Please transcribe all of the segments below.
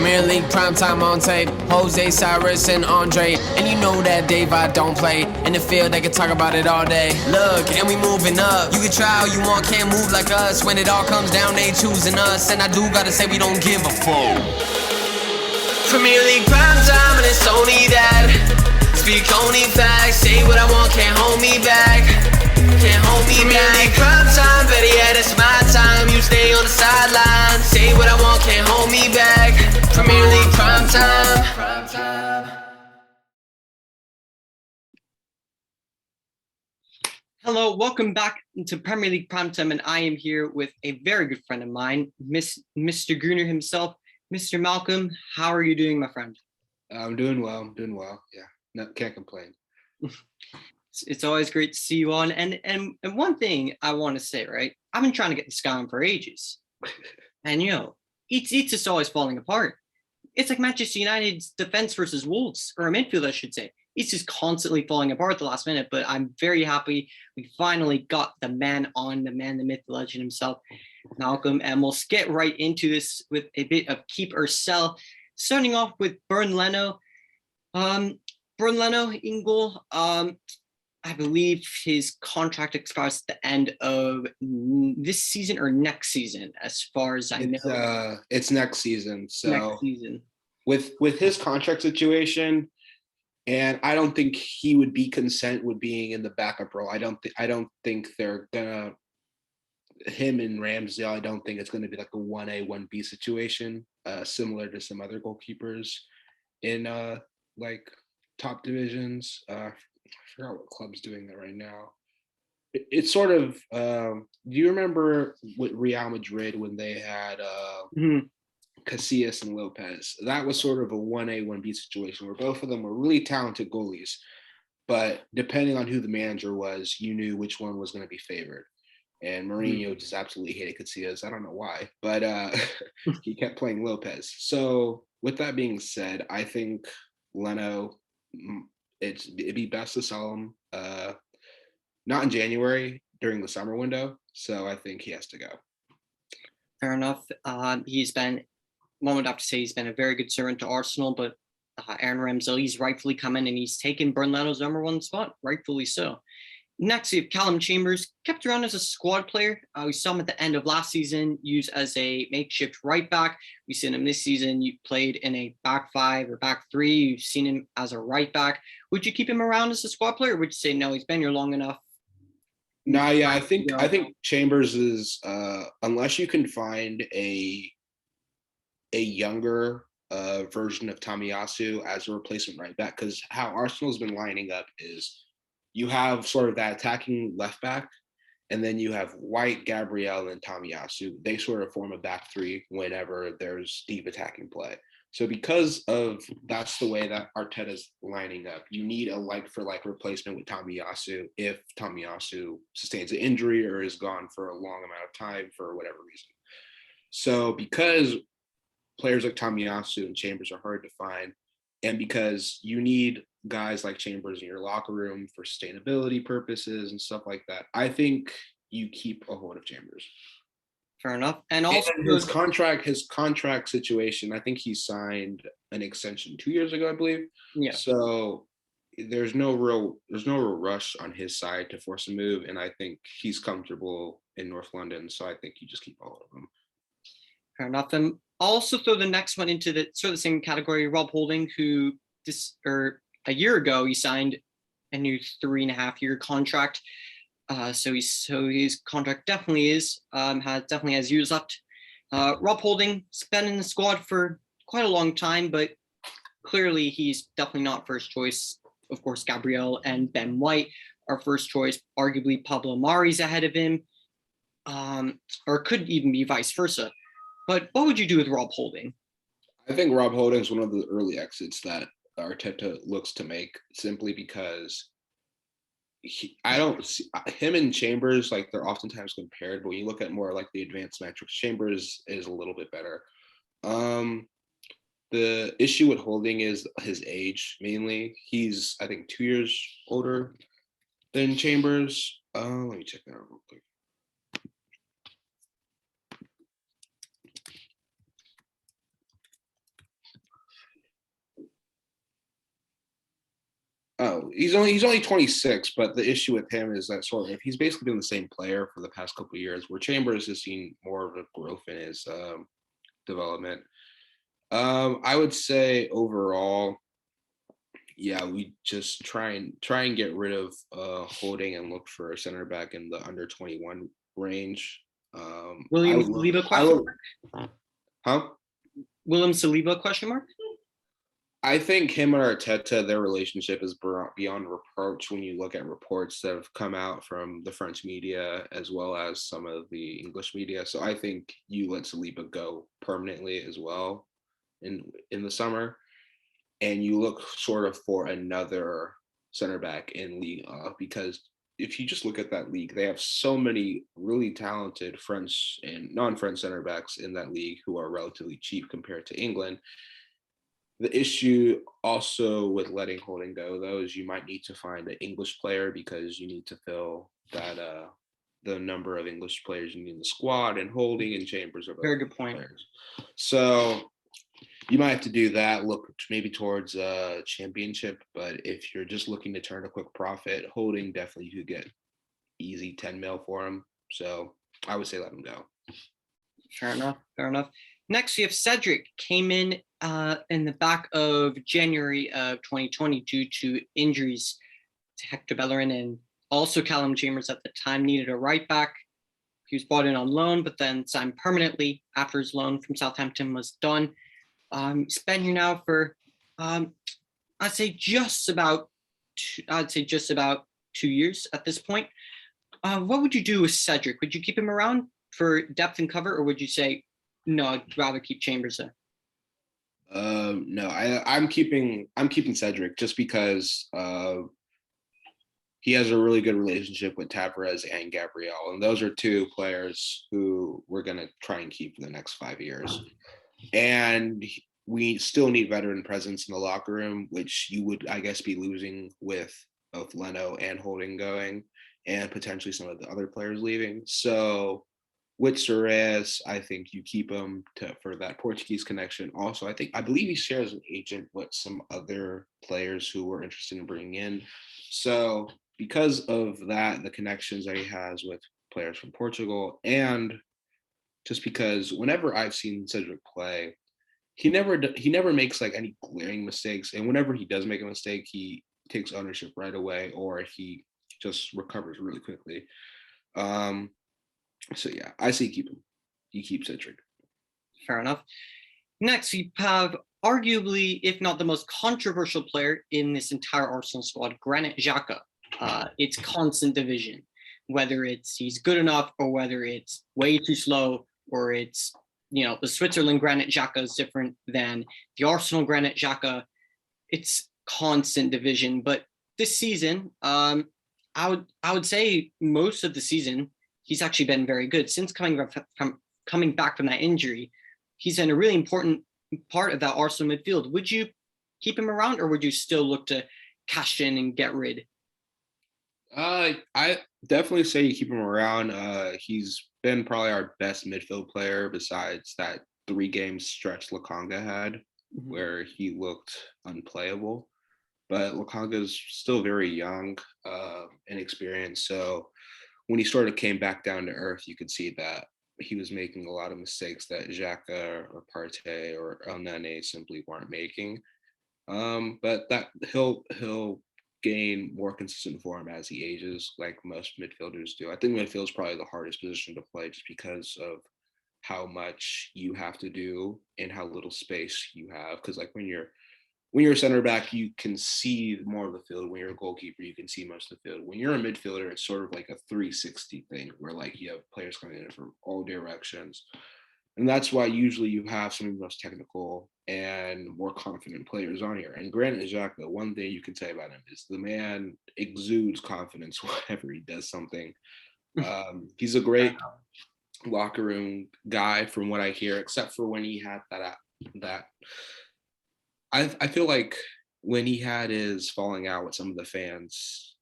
Premier League primetime on tape. Jose, Cyrus, and Andre. And you know that Daveye don't play. In the field, they can talk about it all day. Look, and we moving up. You can try all you want, can't move like us. When it all comes down, they choosing us. And I do gotta say, we don't give a fuck. Premier League primetime, and it's only that. Speak only facts. Say what I want, can't hold me back. Can't hold me back. Premier League primetime, better yet, it's my time. You stay on the sideline. Say what I want, can't hold me back. Premier League primetime. Hello, welcome back to Premier League Primetime, and I am here with a very good friend of mine, Mr. Gruner himself, Mr. Malcolm. How are you doing, my friend? I'm doing well. Yeah, no, can't complain. It's always great to see you on. And one thing I want to say, right? I've been trying to get this guy on for ages, and it's just always falling apart. It's like Manchester United's defense versus Wolves, or a midfield, I should say. It's just constantly falling apart at the last minute, but I'm very happy we finally got the man on, the man, the myth, the legend himself, Malcolm, and we'll get right into this with a bit of keep or sell, starting off with Bernd Leno. Bernd Leno in goal. I believe his contract expires at the end of this season or next season, as far as I know. It's next season. So next season. With his contract situation, and I don't think he would be content with being in the backup role. I don't think they're gonna him and Ramsdale. I don't think it's gonna be like a 1A 1B situation, similar to some other goalkeepers in like top divisions. I forgot what club's doing that right now. It's sort of. Do you remember with Real Madrid when they had Casillas and Lopez? That was sort of a 1A 1B situation where both of them were really talented goalies, but depending on who the manager was, you knew which one was going to be favored. And Mourinho just absolutely hated Casillas. I don't know why, but he kept playing Lopez. So with that being said, I think Leno, it'd be best to sell him not in January, during the summer window. So I think he has to go. Fair enough. One would have to say he's been a very good servant to Arsenal, but Aaron Ramsdale, he's rightfully come in and he's taken Bernd Leno's number one spot, rightfully so. Next, we have Callum Chambers, kept around as a squad player. We saw him at the end of last season used as a makeshift right back. We've seen him this season. You played in a back five or back three. You've seen him as a right back. Would you keep him around as a squad player, or would you say no, he's been here long enough? No, yeah, I think Chambers is unless you can find a younger version of Tomiyasu as a replacement right back, because how Arsenal's been lining up is you have sort of that attacking left back, and then you have White, Gabriel, and Tomiyasu. They sort of form a back three whenever there's deep attacking play. So because of that's the way that Arteta's lining up, you need a like-for-like replacement with Tomiyasu if Tomiyasu sustains an injury or is gone for a long amount of time for whatever reason. So because players like Tomiyasu and Chambers are hard to find, and because you need guys like Chambers in your locker room for sustainability purposes and stuff like that, I think you keep a hold of Chambers. Fair enough. And also his contract situation, I think he signed an extension 2 years ago, I believe. Yeah. So there's no real rush on his side to force a move, and I think he's comfortable in North London, so I think you just keep all of them. Fair enough. And I'll also throw the next one into the sort of the same category, Rob Holding, who a year ago he signed a new 3.5-year contract. So his contract definitely has years left. Rob Holding's been in the squad for quite a long time, but clearly he's definitely not first choice. Of course, Gabriel and Ben White are first choice. Arguably, Pablo Mari's ahead of him, or could even be vice versa. But what would you do with Rob Holding? I think Rob Holding is one of the early exits that Arteta looks to make, simply because I don't see him and Chambers, like, they're oftentimes compared, but when you look at more like the advanced metrics, Chambers is a little bit better. The issue with Holding is his age, mainly. He's, I think, 2 years older than Chambers. Let me check that out real quick. Oh, he's only 26, but the issue with him is that sort of he's basically been the same player for the past couple of years, where Chambers has seen more of a growth in his development. I would say overall, yeah, we just try and get rid of Holding and look for a center back in the under 21 range. William Saliba question mark? Huh? William Saliba question mark? I think him and Arteta, their relationship is beyond reproach when you look at reports that have come out from the French media as well as some of the English media. So I think you let Saliba go permanently as well in the summer, and you look sort of for another center back in Ligue 1, because if you just look at that league, they have so many really talented French and non-French center backs in that league who are relatively cheap compared to England. The issue also with letting Holding go, though, is you might need to find an English player because you need to fill that the number of English players you need in the squad, and Holding and Chambers are very good point. Players. So you might have to do that, look maybe towards a championship, but if you're just looking to turn a quick profit, Holding definitely you could get easy 10 mil for him. So I would say let him go. Fair enough. Next, we have Cedric, came in the back of January of 2020 due to injuries to Hector Bellerin, and also Callum Chambers at the time needed a right back. He was brought in on loan, but then signed permanently after his loan from Southampton was done. He's been here now for, I'd say just about 2 years at this point. What would you do with Cedric? Would you keep him around for depth and cover, or would you say, no, I'd rather keep Chambers there? No, I'm keeping Cedric just because he has a really good relationship with Tavares and Gabriel, and those are two players who we're gonna try and keep for the next 5 years. And we still need veteran presence in the locker room, which you would, I guess, be losing with both Leno and Holding going, and potentially some of the other players leaving. So with Suarez, I think you keep him for that Portuguese connection. Also, I believe he shares an agent with some other players who were interested in bringing in. So because of that, the connections that he has with players from Portugal, and just because whenever I've seen Cedric play, he never makes like any glaring mistakes, and whenever he does make a mistake, he takes ownership right away, or he just recovers really quickly. So yeah, I say keep him. You keep Cedric. Fair enough. Next, we have arguably, if not the most controversial player in this entire Arsenal squad, Granit Xhaka. It's constant division, whether it's he's good enough or whether it's way too slow, or it's, the Switzerland Granit Xhaka is different than the Arsenal Granit Xhaka. It's constant division. But this season, I would say most of the season, he's actually been very good. Since coming back from that injury, he's in a really important part of that Arsenal midfield. Would you keep him around, or would you still look to cash in and get rid? I definitely say you keep him around. He's been probably our best midfield player besides that 3-game stretch Lokonga had, where he looked unplayable. But Lokonga's still very young, inexperienced. So when he sort of came back down to earth, you could see that he was making a lot of mistakes that Xhaka or Partey or El Nene simply weren't making. But that he'll gain more consistent form as he ages, like most midfielders do. I think midfield is probably the hardest position to play just because of how much you have to do and how little space you have. Because like when you're a center back, you can see more of the field. When you're a goalkeeper, you can see most of the field. When you're a midfielder, it's sort of like a 360 thing where like you have players coming in from all directions. And that's why usually you have some of the most technical and more confident players on here. And Granit Xhaka, one thing you can say about him is the man exudes confidence whenever he does something. He's a great locker room guy from what I hear, except for when he had that I feel like when he had his falling out with some of the fans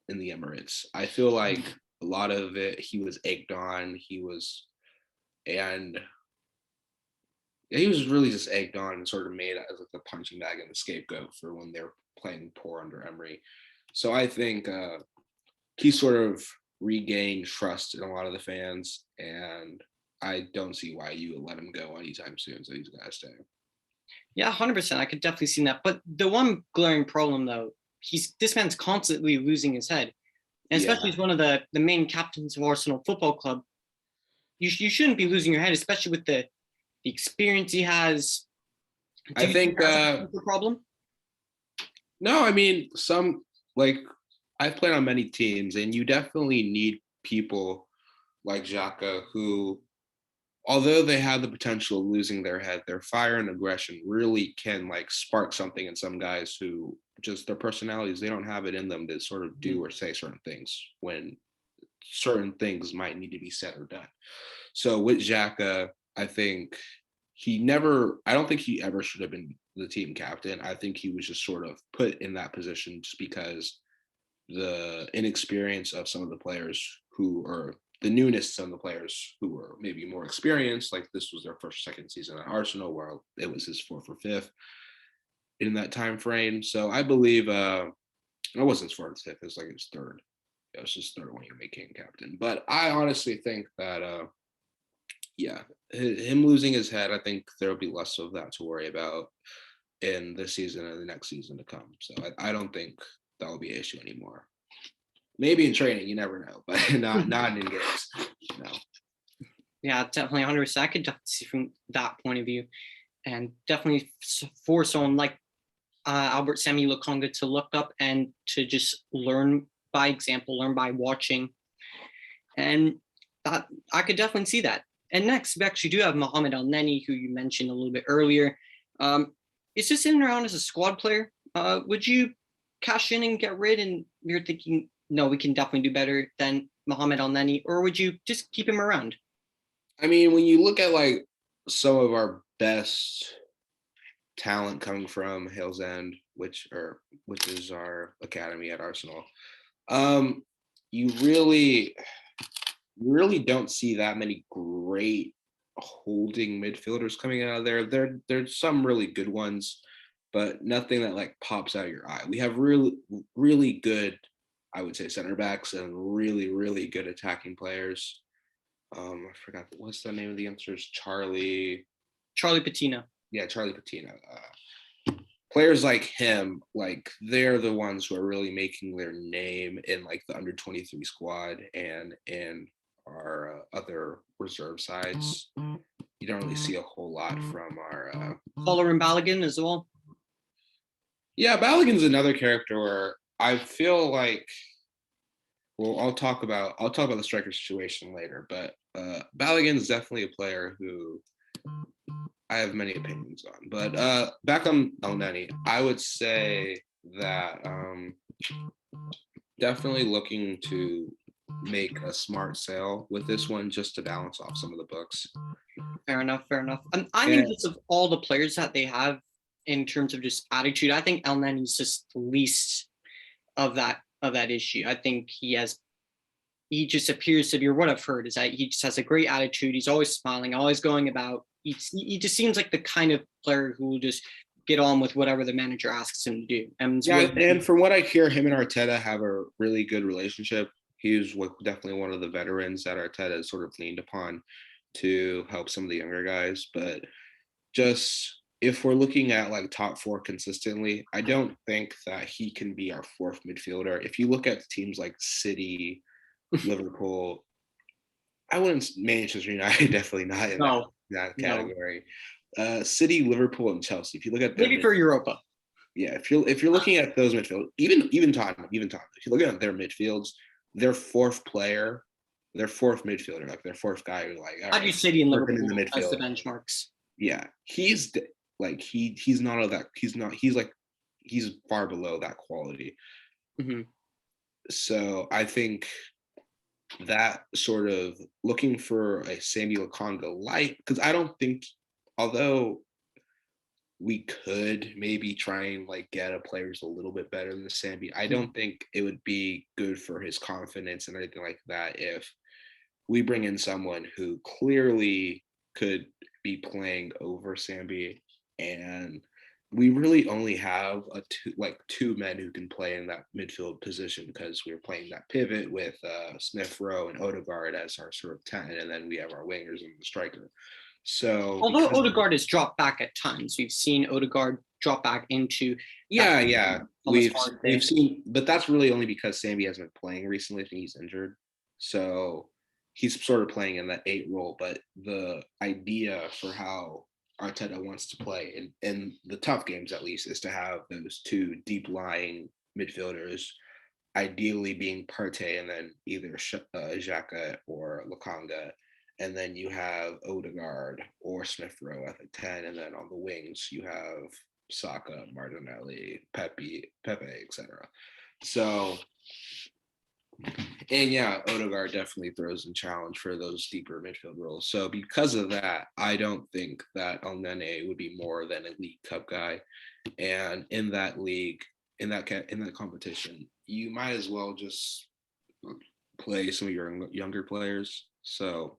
in the Emirates, I feel like a lot of it, he was egged on. And Yeah, he was really just egged on and sort of made as like the punching bag and the scapegoat for when they're playing poor under Emery. So I think he sort of regained trust in a lot of the fans, and I don't see why you would let him go anytime soon. So he's gonna stay. Yeah, 100%. I could definitely see that. But the one glaring problem, though, this man's constantly losing his head, and especially as one of the main captains of Arsenal Football Club. You shouldn't be losing your head, especially with the experience he has. I think that's a problem. No, I mean I've played on many teams, and you definitely need people like Xhaka who, although they have the potential of losing their head, their fire and aggression really can like spark something in some guys who just their personalities, they don't have it in them to sort of do or say certain things when certain things might need to be said or done. So with Xhaka, I don't think he ever should have been the team captain. I think he was just sort of put in that position just because the inexperience of some of the players the newness of some of the players who were maybe more experienced, like this was their first, second season at Arsenal, where it was his fourth or fifth in that time frame. So I believe it wasn't his fourth or fifth, it was like his third. It was his third when he became captain. But I honestly think that him losing his head, I think there'll be less of that to worry about in this season and the next season to come. So I don't think that will be an issue anymore. Maybe in training, you never know, but not in games. No. Yeah, definitely 100%. I could definitely see from that point of view, and definitely for someone like Albert Samuel Lokonga to look up and to just learn by example, learn by watching, and that I could definitely see that. And next, we actually do have Mohamed Elneny, who you mentioned a little bit earlier. It's just in and around as a squad player. Would you cash in and get rid, and you're thinking, no, we can definitely do better than Mohamed Elneny, or would you just keep him around? I mean, when you look at like some of our best talent coming from Hales End, which is our academy at Arsenal, you really don't see that many great holding midfielders coming out of there. There's some really good ones, but nothing that like pops out of your eye. We have really good, I would say, center backs and really good attacking players. I forgot what's the name of the youngsters. Charlie Patina. Yeah, Charlie Patina. Players like him, like they're the ones who are really making their name in like the under 23 squad and in our other reserve sides. You don't really see a whole lot from our Fowler and Balogun as well. Yeah, Balogun's another character where I feel like, well, I'll talk about the striker situation later, but Balogun's definitely a player who I have many opinions on. But back on Elneny, I would say that definitely looking to make a smart sale with this one just to balance off some of the books. Fair enough. I mean, just of all the players that they have in terms of just attitude, I think Elneny is just the least of that issue. I think he just appears to be, or what I've heard is that he just has a great attitude. He's always smiling, always going about. He just seems like the kind of player who will just get on with whatever the manager asks him to do. And from what I hear, him and Arteta have a really good relationship. He's definitely one of the veterans that Arteta has sort of leaned upon to help some of the younger guys. But just if we're looking at like top four consistently, I don't think that he can be our fourth midfielder. If you look at teams like City, Liverpool, I wouldn't. Manchester United definitely not in that category. No. City, Liverpool, and Chelsea. If you look at maybe for Europa, yeah. If you're looking at those midfield, even Tottenham. If you look at their midfields, their fourth midfielder, like their fourth guy, who like I do City and Liverpool in the midfield as the benchmarks. Yeah, he's like he's not of that. He's far below that quality. Mm-hmm. So I think that sort of looking for a Samuel Lokonga light, because I don't think, although we could maybe try and like get a player who's a little bit better than the Sambi, I don't think it would be good for his confidence and anything like that if we bring in someone who clearly could be playing over Sambi, and we really only have two men who can play in that midfield position because we're playing that pivot with Smith Rowe and Odegaard as our sort of 10, and then we have our wingers and the striker. So although Odegaard has dropped back at times, we've seen Odegaard drop back into we've seen, but that's really only because Sambi hasn't been playing recently. I think he's injured, so he's sort of playing in that 8 role. But the idea for how Arteta wants to play in the tough games, at least, is to have those 2 deep lying midfielders, ideally being Partey and then either Xhaka or Lokanga. And then you have Odegaard or Smith Rowe at the 10. And then on the wings, you have Saka, Martinelli, Pepe, etc. So, and yeah, Odegaard definitely throws in challenge for those deeper midfield roles. So because of that, I don't think that Elneny would be more than a League Cup guy. And in that league, in that competition, you might as well just play some of your younger players. So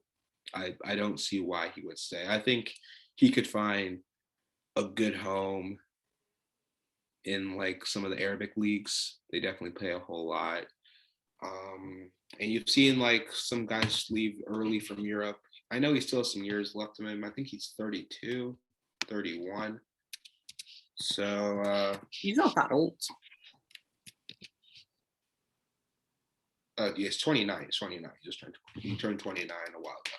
I don't see why he would stay. I think he could find a good home in like some of the Arabic leagues. They definitely pay a whole lot. And you've seen like some guys leave early from Europe. I know he still has some years left in him. I think he's 32, 31. So he's not that old. He's 29. He's 29. He turned 29 a while ago.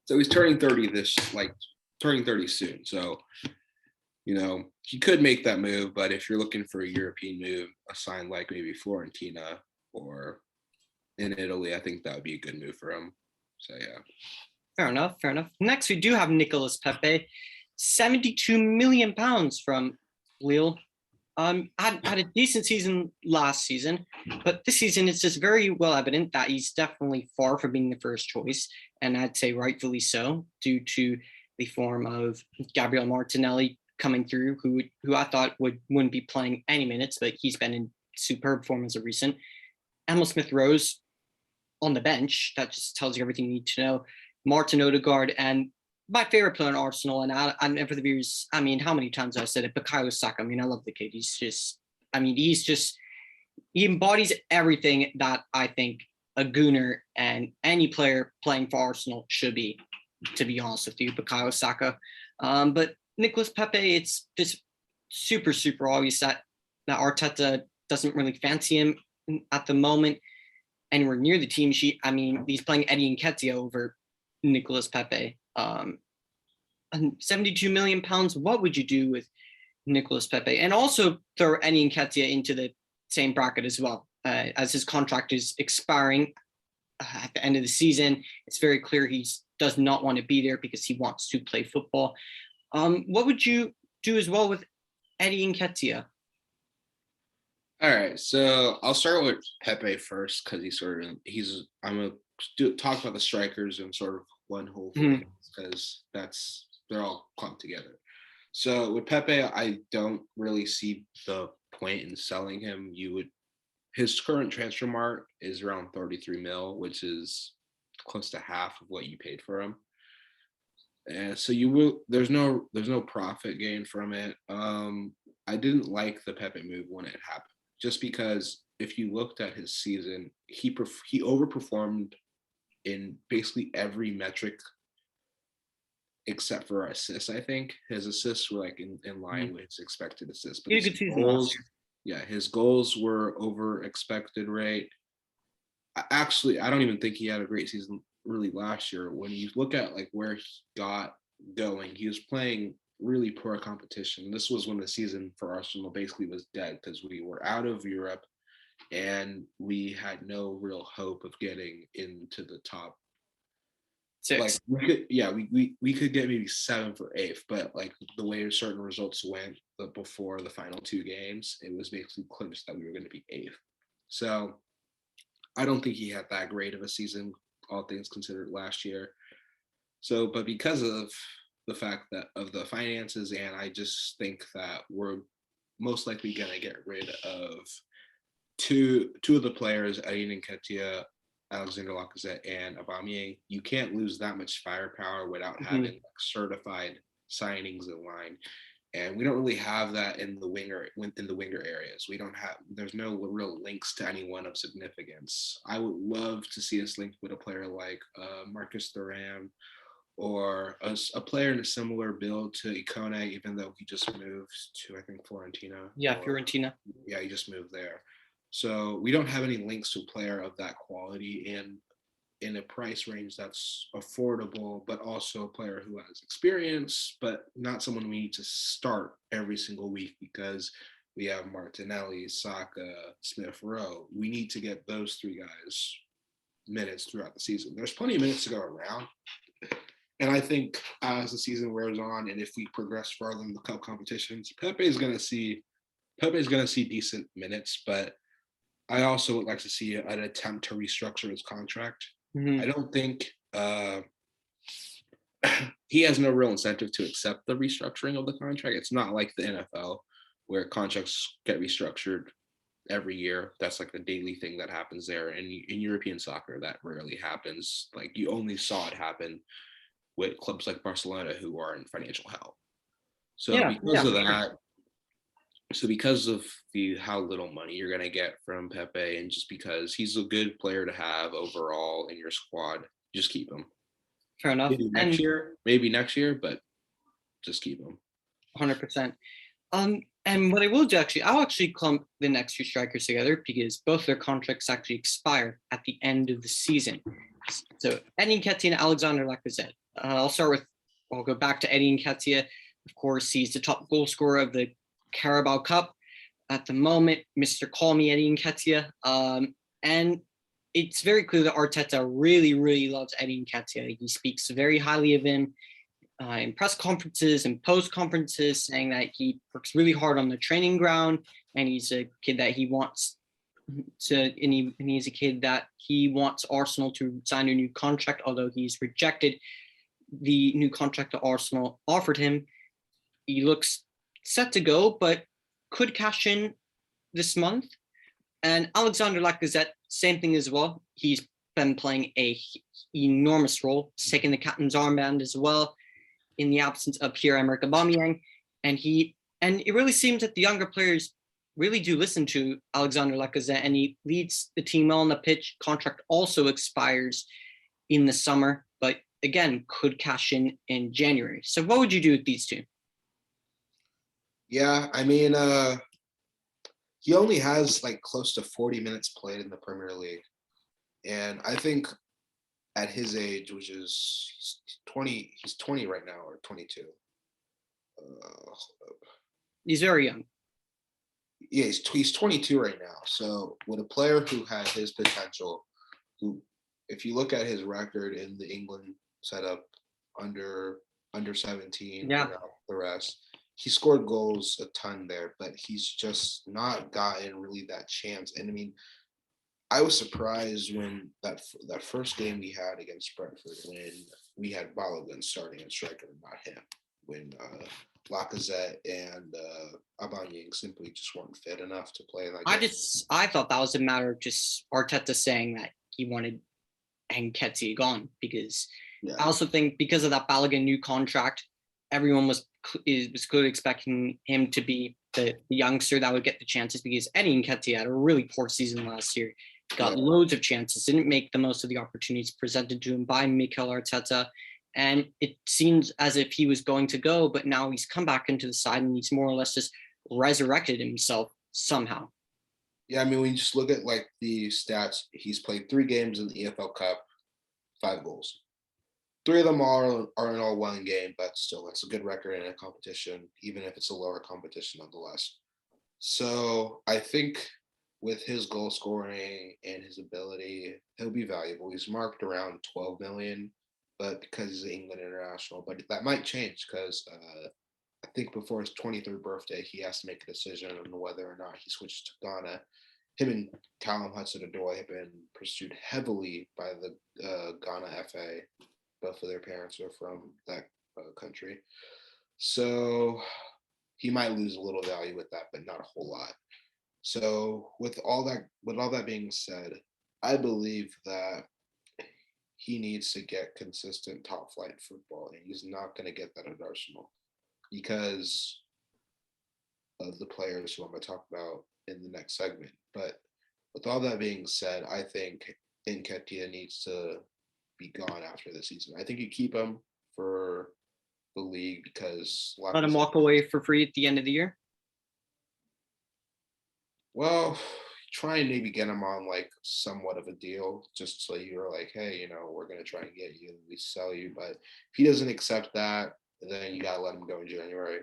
So he's turning 30 turning 30 soon. So, you know, he could make that move, but if you're looking for a European move, a sign like maybe Fiorentina or in Italy, I think that would be a good move for him. So, yeah. Fair enough. Next, we do have Nikola Pepe, £72 million from Lille. Had a decent season last season, but this season it's just very well evident that he's definitely far from being the first choice, and I'd say rightfully so, due to the form of Gabriel Martinelli coming through, who I thought wouldn't be playing any minutes, but he's been in superb form as of recent. Emil Smith-Rowe's on the bench. That just tells you everything you need to know. Martin Odegaard, and my favorite player in Arsenal, and for the viewers, I mean, how many times I've said it, Bukayo Saka. I mean, I love the kid. He embodies everything that I think a Gooner and any player playing for Arsenal should be, to be honest with you, Bukayo Saka. But Nicolas Pepe, it's just super, super obvious that Arteta doesn't really fancy him at the moment anywhere near the team sheet. I mean, he's playing Eddie Nketiah over Nicolas Pepe. And £72 million, what would you do with Nicolas Pepe? And also throw Eddie Nketiah into the same bracket as well, as his contract is expiring at the end of the season. It's very clear he does not want to be there because he wants to play football. What would you do as well with Eddie Nketiah? All right, so I'll start with Pepe first because I'm gonna talk about the strikers in sort of one whole thing because they're all clumped together. So with Pepe, I don't really see the point in selling him. His current transfer mark is around 33 mil, which is close to half of what you paid for him. And so there's no profit gain from it. I didn't like the Pepe move when it happened, just because if you looked at his season, he overperformed in basically every metric except for assists. I think his assists were like in line with his expected assists. But his goals were over expected rate. Actually, I don't even think he had a great season really last year. When you look at like where he got going, he was playing really poor competition. This was when the season for Arsenal basically was dead because we were out of Europe and we had no real hope of getting into the top 6. Like we could get maybe 7th or 8th, but like the way certain results went before the final 2 games, it was basically clinched that we were going to be 8th. So I don't think he had that great of a season, all things considered, last year. So, but because of the fact that of the finances, and I just think that we're most likely going to get rid of two of the players, Eddie Nketiah. Alexander Lacazette and Aubameyang, you can't lose that much firepower without Mhm. having certified signings in line. And we don't really have that in the winger areas. We don't have. There's no real links to anyone of significance. I would love to see us linked with a player like Marcus Thuram, or a player in a similar build to Ikone, even though he just moved to, I think, Fiorentina. Yeah, Fiorentina. Yeah, he just moved there. So we don't have any links to a player of that quality in a price range that's affordable, but also a player who has experience, but not someone we need to start every single week because we have Martinelli, Saka, Smith Rowe. We need to get those three guys minutes throughout the season. There's plenty of minutes to go around. And I think as the season wears on, and if we progress further in the cup competitions, Pepe is going to see decent minutes, but I also would like to see an attempt to restructure his contract. Mhm. I don't think he has no real incentive to accept the restructuring of the contract. It's not like the NFL where contracts get restructured every year. That's like a daily thing that happens there. And in European soccer, that rarely happens. Like you only saw it happen with clubs like Barcelona who are in financial hell. So because of how little money you're going to get from Pepe, and just because he's a good player to have overall in your squad, just keep him. Fair enough. Maybe next year, but just keep him. 100%. And what I will do I'll actually clump the next two strikers together because both their contracts actually expire at the end of the season. So Eddie Nketiah and Alexander Lacazette. I'll go back to Eddie Nketiah. Of course, he's the top goal scorer of the Carabao Cup at the moment, Mr. Call Me Eddie Nketiah. And it's very clear that Arteta really, really loves Eddie Nketiah. He speaks very highly of him in press conferences and post conferences, saying that he works really hard on the training ground, and he's a kid that he wants he's a kid that he wants Arsenal to sign a new contract, although he's rejected the new contract that Arsenal offered him. He looks set to go, but could cash in this month. And Alexander Lacazette, same thing as well. He's been playing a enormous role, taking the captain's armband as well in the absence of Pierre-Emerick Aubameyang. And it really seems that the younger players really do listen to Alexander Lacazette, and he leads the team well on the pitch. Contract also expires in the summer, but again, could cash in January. So what would you do with these two? Yeah, I mean, he only has like close to 40 minutes played in the Premier League. And I think at his age, which is 20, he's 20 right now, or 22. He's very young. Yeah, he's 22 right now. So with a player who had his potential, who, if you look at his record in the England setup under 17, the rest, he scored goals a ton there, but he's just not gotten really that chance. And I mean, I was surprised when that first game we had against Brentford, when we had Balogun starting at striker, not him. When Lacazette and Aubameyang simply just weren't fit enough to play like that. I thought that was a matter of just Arteta saying that he wanted Nketiah gone, because I also think because of that Balogun new contract, everyone was clearly expecting him to be the youngster that would get the chances, because Eddie Nketiah had a really poor season last year. Got loads of chances, didn't make the most of the opportunities presented to him by Mikel Arteta. And it seems as if he was going to go, but now he's come back into the side and he's more or less just resurrected himself somehow. Yeah, I mean, when you just look at like the stats, he's played 3 games in the EFL Cup, 5 goals. 3 of them are in all one game, but still, that's a good record in a competition, even if it's a lower competition nonetheless. So I think with his goal scoring and his ability, he'll be valuable. He's marked around 12 million. But because he's an England international, but that might change because I think before his 23rd birthday, he has to make a decision on whether or not he switches to Ghana. Him and Callum Hudson-Odoi have been pursued heavily by the Ghana FA. Both of their parents are from that country, so he might lose a little value with that, but not a whole lot. So with all that being said, I believe that he needs to get consistent top flight football, and he's not going to get that at Arsenal because of the players who I'm going to talk about in the next segment. But with all that being said, I think Nketiah needs to be gone after the season. I think you keep him for the league because Let him walk away for free at the end of the year. Well, try and maybe get him on like somewhat of a deal, just so you're like, hey, we're gonna try and get you and we sell you. But if he doesn't accept that, then you gotta let him go in January.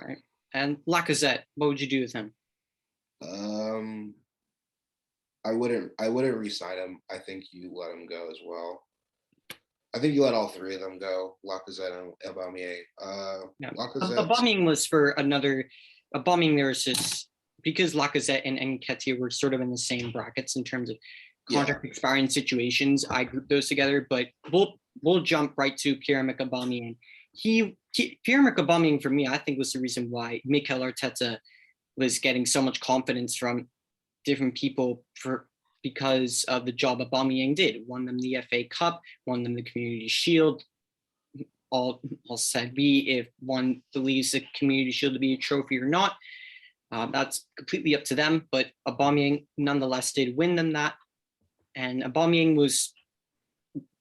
All right. And Lacazette, what would you do with him? I wouldn't re-sign him. I think you let him go as well. I think you let all three of them go, Lacazette and Aubameyang. Aubameyang was for another. Aubameyang, there was just because Lacazette and Nketiah were sort of in the same brackets in terms of contract expiring situations. I grouped those together, but we'll jump right to Pierre-Emerick Aubameyang. Pierre-Emerick Aubameyang for me, I think was the reason why Mikel Arteta was getting so much confidence from different people because of the job Aubameyang did. Won them the FA Cup, won them the Community Shield. All said be if one believes the Community Shield to be a trophy or not. That's completely up to them, but Aubameyang nonetheless did win them that. And Aubameyang was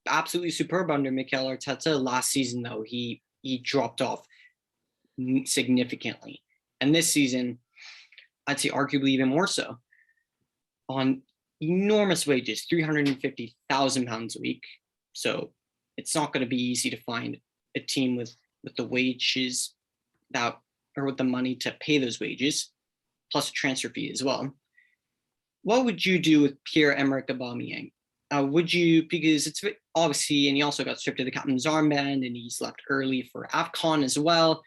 absolutely superb under Mikel Arteta. Last season, though, he dropped off significantly. And this season, I'd say arguably even more so. On enormous wages, £350,000 a week. So it's not going to be easy to find a team with the wages or with the money to pay those wages, plus a transfer fee as well. What would you do with Pierre-Emerick Aubameyang? Would you, because it's obviously, and he also got stripped of the captain's armband and he's left early for AFCON as well.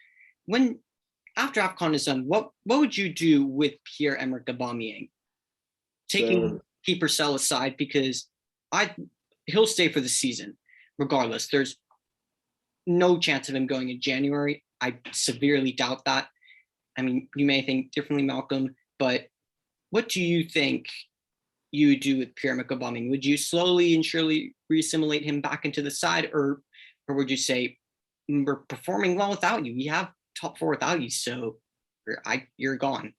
After AFCON is done, what would you do with Pierre-Emerick Aubameyang? Taking keeper sell aside, because he'll stay for the season regardless. There's no chance of him going in January. I severely doubt that. I mean, you may think differently, Malcolm, but what do you think you would do with Pierre-Emerick Aubameyang? Would you slowly and surely re-assimilate him back into the side, or would you say, we're performing well without you? We have top four without you, so you're gone.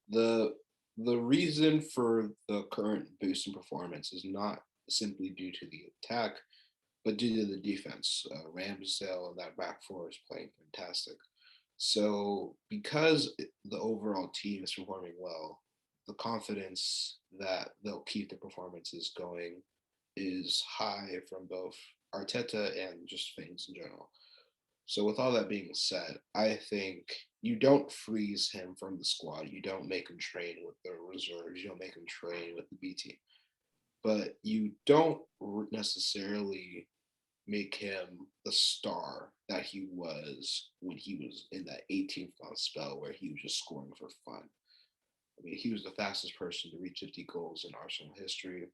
The reason for the current boost in performance is not simply due to the attack, but due to the defense. Ramsdale and that back four is playing fantastic. So because the overall team is performing well, the confidence that they'll keep the performances going is high from both Arteta and just fans in general. So with all that being said, I think you don't freeze him from the squad. You don't make him train with the reserves. You don't make him train with the B team. But you don't necessarily make him the star that he was when he was in that 18th-month spell where he was just scoring for fun. I mean, he was the fastest person to reach 50 goals in Arsenal history.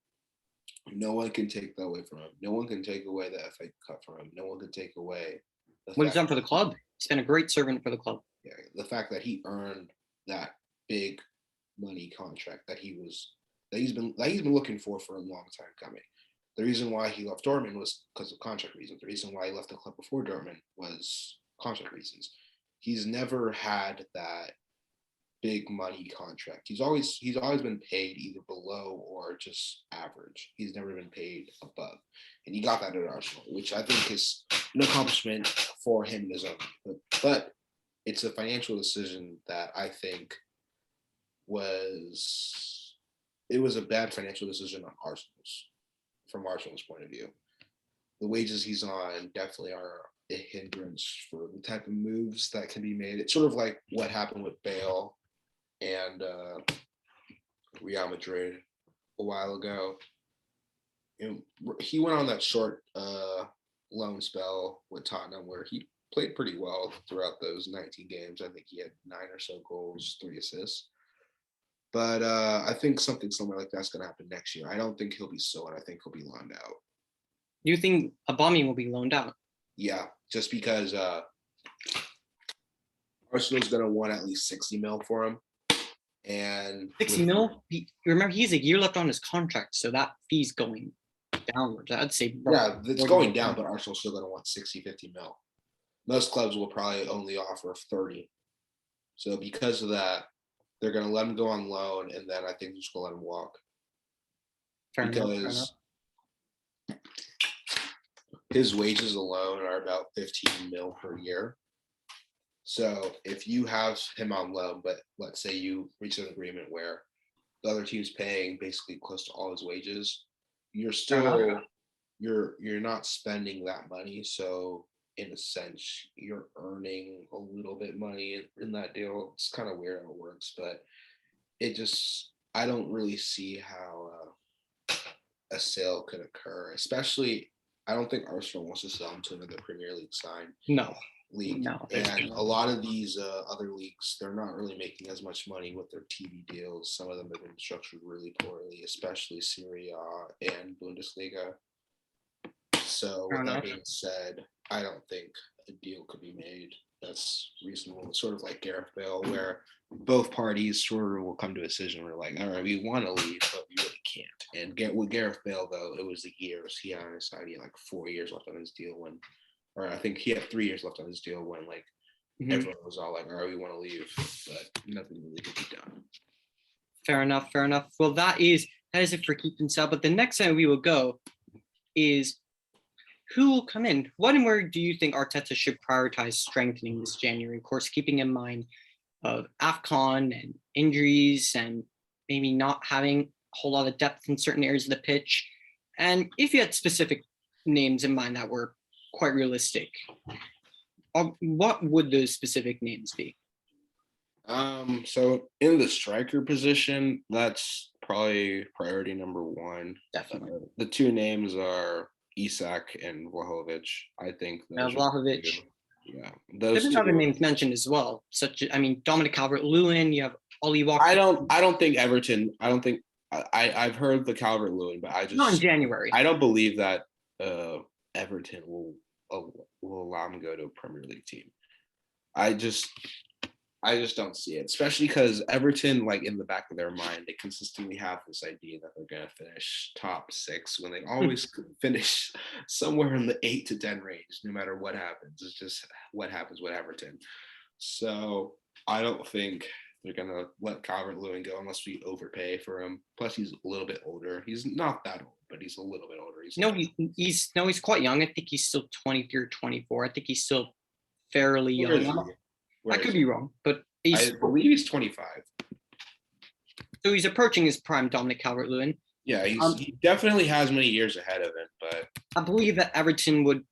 No one can take that away from him. No one can take away the FA Cup from him. No one can take away what he's done for the club. He's been a great servant for the club. Yeah, the fact that he earned that big money contract that he's been looking for a long time coming. The reason why he left Dortmund was because of contract reasons. The reason why he left the club before Dortmund was contract reasons. He's never had that big money contract. He's always been paid either below or just average. He's never been paid above, and he got that at Arsenal, which I think is an accomplishment for him in his own. But it's a financial decision that I think was a bad financial decision on from Arsenal's point of view. The wages he's on definitely are a hindrance for the type of moves that can be made. It's sort of like what happened with Bale and Real Madrid a while ago. He went on that short loan spell with Tottenham where he played pretty well throughout those 19 games. I think he had 9 or so goals, 3 assists. But I think something similar like that's going to happen next year. I don't think he'll be sold. I think he'll be loaned out. You think Aubameyang will be loaned out? Yeah, just because Arsenal's going to want at least 60 mil for him. And 60 mil. Remember, he's a year left on his contract, so that fee's going downwards. I'd say. Yeah, it's going down, but Arsenal's still going to want 60, 50 mil. Most clubs will probably only offer 30. So because of that, they're going to let him go on loan, and then I think they're just going to let him walk. Fair enough. Because his wages alone are about 15 mil per year. So if you have him on loan, but let's say you reach an agreement where the other team's paying basically close to all his wages, you're still you're not spending that money. So in a sense, you're earning a little bit money in that deal. It's kind of weird how it works, but I don't really see how a sale could occur. Especially, I don't think Arsenal wants to sell him to another Premier League league. No. And a lot of these other leagues, they're not really making as much money with their TV deals. Some of them have been structured really poorly, especially Serie A and Bundesliga. So with that being said, I don't think a deal could be made that's reasonable. It's sort of like Gareth Bale, where both parties sort of will come to a decision. We're like, all right, we want to leave, but we really can't. And with Gareth Bale, though, it was the years he had on his side. He had like 4 years left on his deal or I think he had 3 years left on his deal when everyone was all like, all right, we want to leave, but nothing really could be done. Fair enough. Well, that is it for keep and sell. But the next time we will go is who will come in? What and where do you think Arteta should prioritize strengthening this January? Of course, keeping in mind of AFCON and injuries and maybe not having a whole lot of depth in certain areas of the pitch. And if you had specific names in mind that were quite realistic, what would those specific names be? So in the striker position, that's probably priority number one. Definitely. The two names are Isak and Vlahovic. I think Vlahovic. Yeah, there's other names mentioned as well, Dominic Calvert-Lewin. You have Ollie Walker. I don't think Everton. I don't think I've heard the Calvert-Lewin, but I just not in January. I don't believe that Everton will allow him to go to a Premier League team. I just don't see it, especially because Everton, like in the back of their mind, they consistently have this idea that they're going to finish top 6 when they always finish somewhere in the 8 to 10 range, no matter what happens. It's just what happens with Everton. So I don't think they're going to let Calvert-Lewin go unless we overpay for him. Plus, he's a little bit older. He's not that old, but he's a little bit older. He's quite young. I think he's still 23 or 24. I think he's still fairly young. I could be wrong, but I believe he's 25. So he's approaching his prime, Dominic Calvert-Lewin. Yeah, he definitely has many years ahead of him, but I believe that Everton would,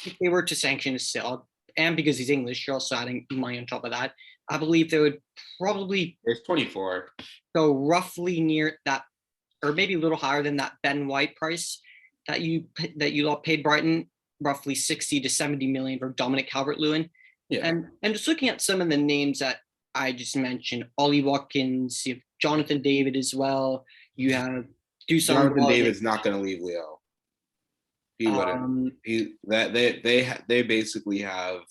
if they were to sanction his sale, and because he's English, you're also adding money on top of that, I believe they would probably... It's 24. Go roughly near that, or maybe a little higher than that Ben White price that you paid Brighton, roughly 60 to 70 million for Dominic Calvert-Lewin. Yeah. And just looking at some of the names that I just mentioned, Ollie Watkins, you have Jonathan David as well. You have Jonathan David's not going to leave Leo. He wouldn't. They basically have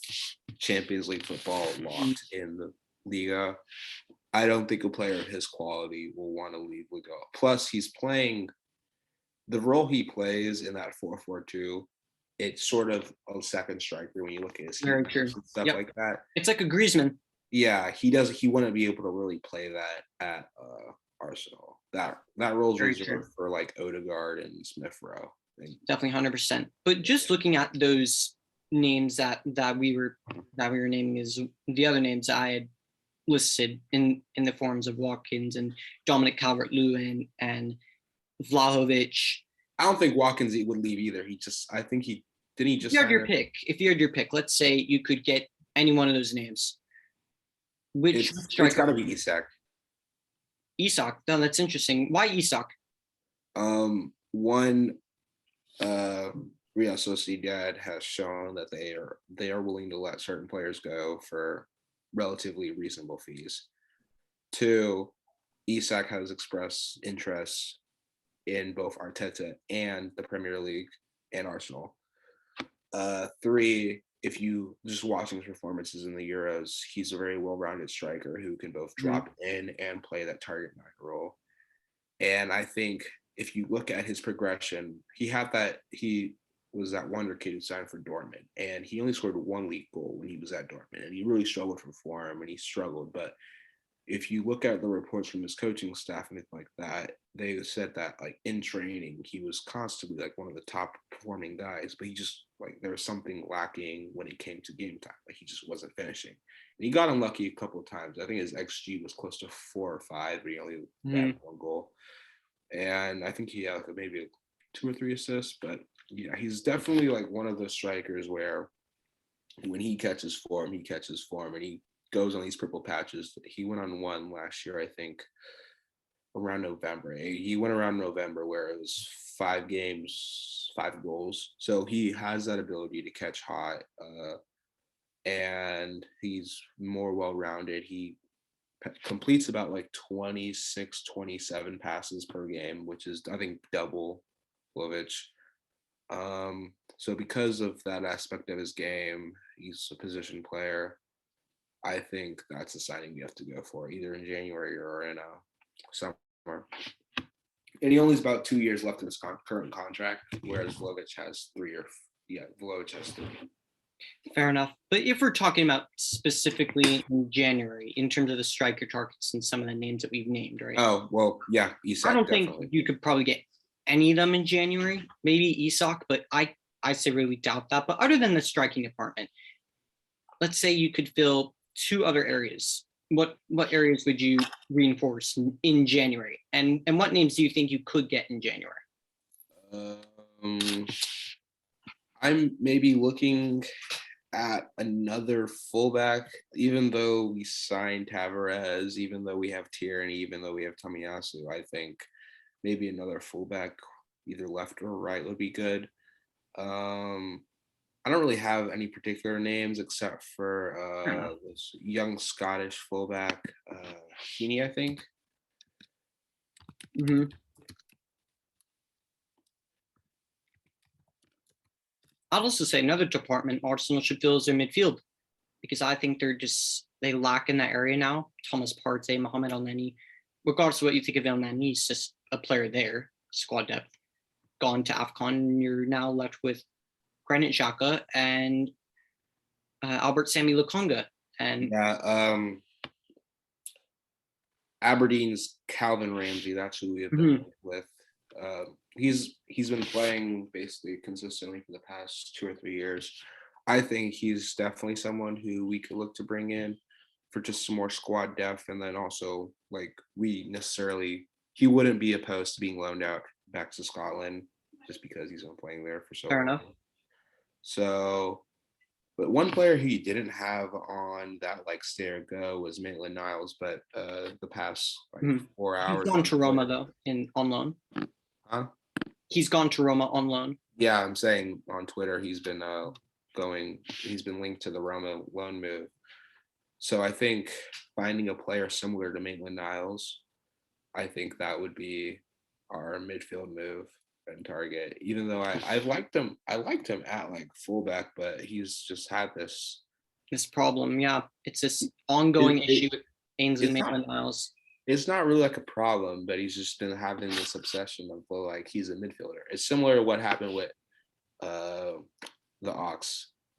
Champions League football locked in the Liga. I don't think a player of his quality will want to leave Liga. Plus, he's playing the role he plays in that 4-4-2. It's sort of a second striker when you look at his very true stuff like that. It's like a Griezmann. Yeah, he wouldn't be able to really play that at Arsenal. That role's reserved for like Odegaard and Smith Rowe. Definitely 100%. But just looking at those names that we were naming is the other names I had listed in the forms of Watkins and Dominic Calvert-Lewin and Vlahovic. I don't think Watkins would leave either. If you had your pick, let's say you could get any one of those names. Which it's got to be Isak. Isak. No, that's interesting. Why Isak? One, Real Sociedad has shown that they are willing to let certain players go for relatively reasonable fees. 2, Isak has expressed interest in both Arteta and the Premier League and Arsenal. 3, if you just watching his performances in the Euros, he's a very well-rounded striker who can both drop in and play that target man role. And I think if you look at his progression, he was that wonder kid who signed for Dortmund, and he only scored one league goal when he was at Dortmund, and he really struggled for form, and he struggled. But if you look at the reports from his coaching staff and like that, they said that like in training, he was constantly like one of the top performing guys, but he just like there was something lacking when it came to game time. Like he just wasn't finishing. And he got unlucky a couple of times. I think his XG was close to 4 or 5, but he only had one goal. And I think he had like maybe 2 or 3 assists, but yeah, he's definitely like one of those strikers where when he catches form, and he goes on these purple patches. He went on one last year, I think, around November. He went around November where it was 5 games, 5 goals. So he has that ability to catch hot, and he's more well-rounded. He completes about like 26, 27 passes per game, which is, I think, double Vlahovic. So because of that aspect of his game, he's a position player. I think that's a signing you have to go for, either in January or in summer. And he only has about 2 years left in his current contract, whereas Vlahovic has 3. Fair enough. But if we're talking about specifically in January, in terms of the striker targets and some of the names that we've named, right? Oh, well, yeah, Isak, I don't definitely. think you could probably get any of them in January, maybe Isak, but I say really doubt that. But other than the striking department, let's say you could fill 2 other areas. What areas would you reinforce in January? And what names do you think you could get in January? I'm maybe looking at another fullback, even though we signed Tavares, even though we have Tierney, even though we have Tomiyasu. I think maybe another fullback, either left or right, would be good. I don't really have any particular names except for this young Scottish fullback, Heaney, I think. Mm-hmm. I'd also say another department Arsenal should fill is their midfield, because I think they lack in that area now. Thomas Partey, Mohamed Elneny, regardless of what you think of Elneny, he's just a player there, squad depth. Gone to AFCON, you're now left with Granit Xhaka and Albert Sammy Lokonga. And Aberdeen's Calvin Ramsey, that's who we have been with. He's been playing basically consistently for the past 2 or 3 years. I think he's definitely someone who we could look to bring in for just some more squad depth, and then also like he wouldn't be opposed to being loaned out back to Scotland just because he's been playing there for so long. Fair enough. So, but one player he didn't have on that like stay or go was Maitland-Niles, but the past 4 hours. He's gone to Roma though, on loan. Huh? He's gone to Roma on loan. Yeah, I'm saying on Twitter he's been linked to the Roma loan move. So I think finding a player similar to Maitland-Niles, I think that would be our midfield move and target. Even though I liked him at like fullback, but he's just had this problem. Yeah, it's this ongoing issue with Ainsley Maitland-Niles. It's not really like a problem, but he's just been having this obsession of like he's a midfielder. It's similar to what happened with the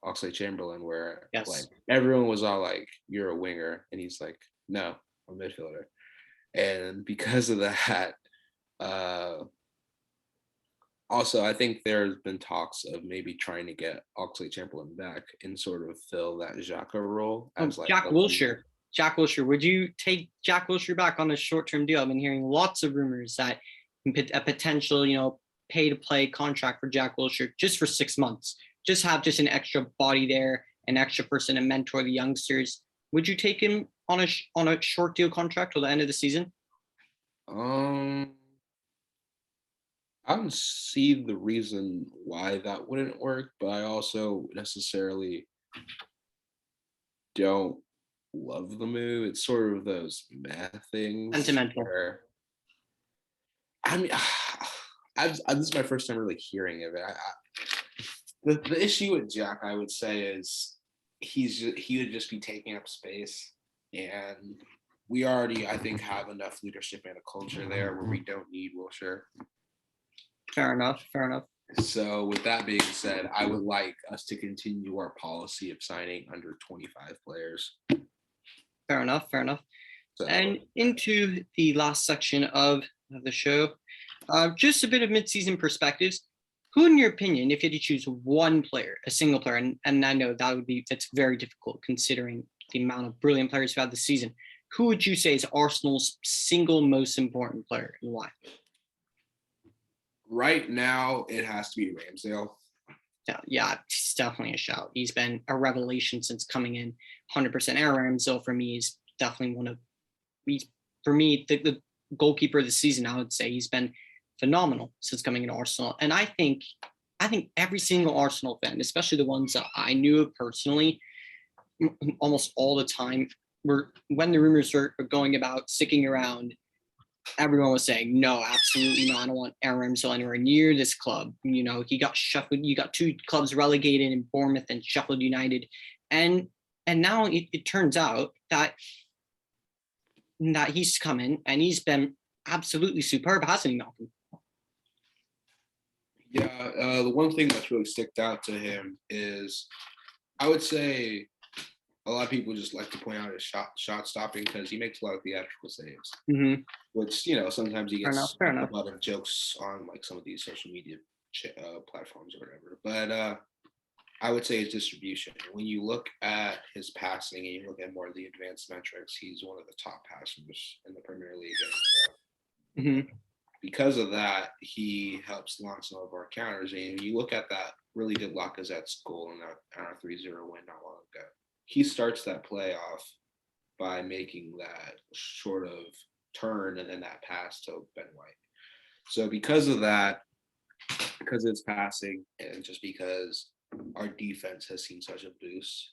Oxlade-Chamberlain, where like everyone was all like, "You're a winger," and he's like, "No, I'm a midfielder." And because of that, also I think there's been talks of maybe trying to get Oxlade-Chamberlain back and sort of fill that Xhaka role as like Jack Wilshere. Jack Wilshere, would you take Jack Wilshere back on a short-term deal? I've been hearing lots of rumors that a potential, pay-to-play contract for Jack Wilshere just for 6 months. Just have an extra body there, an extra person to mentor the youngsters. Would you take him on a short deal contract till the end of the season? I don't see the reason why that wouldn't work, but I also necessarily don't love the move. It's sort of those math things. Sentimental. I mean, this is my first time really hearing of it. The issue with Jack, I would say, is he would just be taking up space, and we already, I think, have enough leadership and a culture there where we don't need Wilshere. Fair enough. So with that being said, I would like us to continue our policy of signing under 25 players. Fair enough. So, And into the last section of the show, just a bit of mid-season perspectives. Who, in your opinion, if you had to choose one player, a single player, and I know that's very difficult considering the amount of brilliant players who had this season, who would you say is Arsenal's single most important player and why? right now, it has to be Ramsdale. Yeah, he's definitely a shout. He's been a revelation since coming in. 100% Aaron Ramsdale for me is definitely the goalkeeper of the season. I would say he's been phenomenal since coming into Arsenal. And I think every single Arsenal fan, especially the ones that I knew of personally, almost all the time, when the rumors were going about sticking around, everyone was saying, no, absolutely not. I don't want Aaron Ramsdale anywhere near this club. You know, he got Sheffield, you got two clubs relegated in Bournemouth and Sheffield United. And now it turns out that he's come in and he's been absolutely superb, hasn't he, Malcolm? Yeah, the one thing that's really sticked out to him is, I would say, a lot of people just like to point out his shot stopping because he makes a lot of theatrical saves, which, you know, sometimes he gets Fair a enough. lot of jokes on like some of these social media platforms or whatever. But I would say his distribution. When you look at his passing and you look at more of the advanced metrics, he's one of the top passers in the Premier League. Because of that, he helps launch some of our counters. And you look at that really good Lacazette's goal in our 3-0 win not long ago. He starts that play off by making that sort of turn and then that pass to Ben White. So because of that, because it's passing, and just because our defense has seen such a boost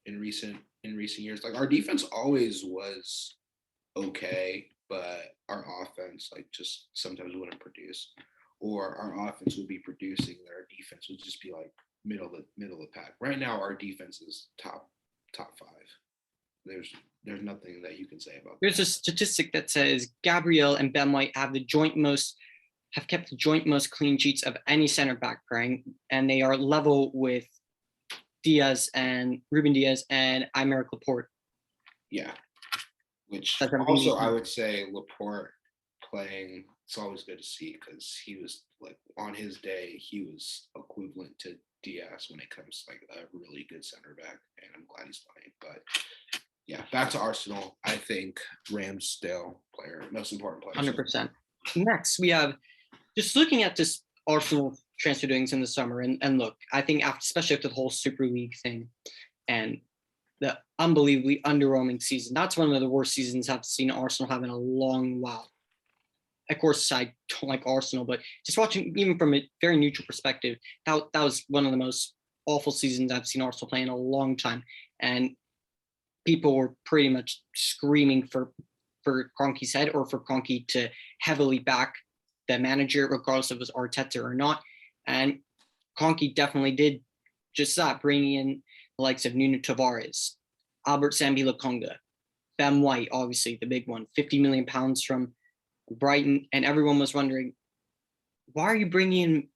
in recent years, like our defense always was okay, but our offense like just sometimes wouldn't produce, or our offense would be producing, and our defense would just be like middle of the pack. Right now, our defense is top 5. There's nothing that you can say about that. There's a statistic that says Gabriel and Ben White have kept the joint most clean sheets of any center back pairing, and they are level with Ruben Diaz and Aymeric Laporte. Yeah, which also I would say Laporte playing, it's always good to see because he was like on his day, he was equivalent to Diaz when it comes to like a really good center back, and I'm glad he's playing. But yeah, back to Arsenal. I think Ramsdale most important player. 100%. Next, we have just looking at this Arsenal transfer doings in the summer, and look, I think especially after the whole Super League thing and the unbelievably underwhelming season, that's one of the worst seasons I've seen Arsenal have in a long while. Of course, I don't like Arsenal, but just watching, even from a very neutral perspective, that was one of the most awful seasons I've seen Arsenal play in a long time. And people were pretty much screaming for Kroenke's head, or for Kroenke to heavily back the manager, regardless if it was Arteta or not. And Kroenke definitely did just that, bringing in the likes of Nuno Tavares, Albert Sambi Lokonga, Ben White, obviously the big one, £50 million from Brighton, and everyone was wondering, why are you bringing in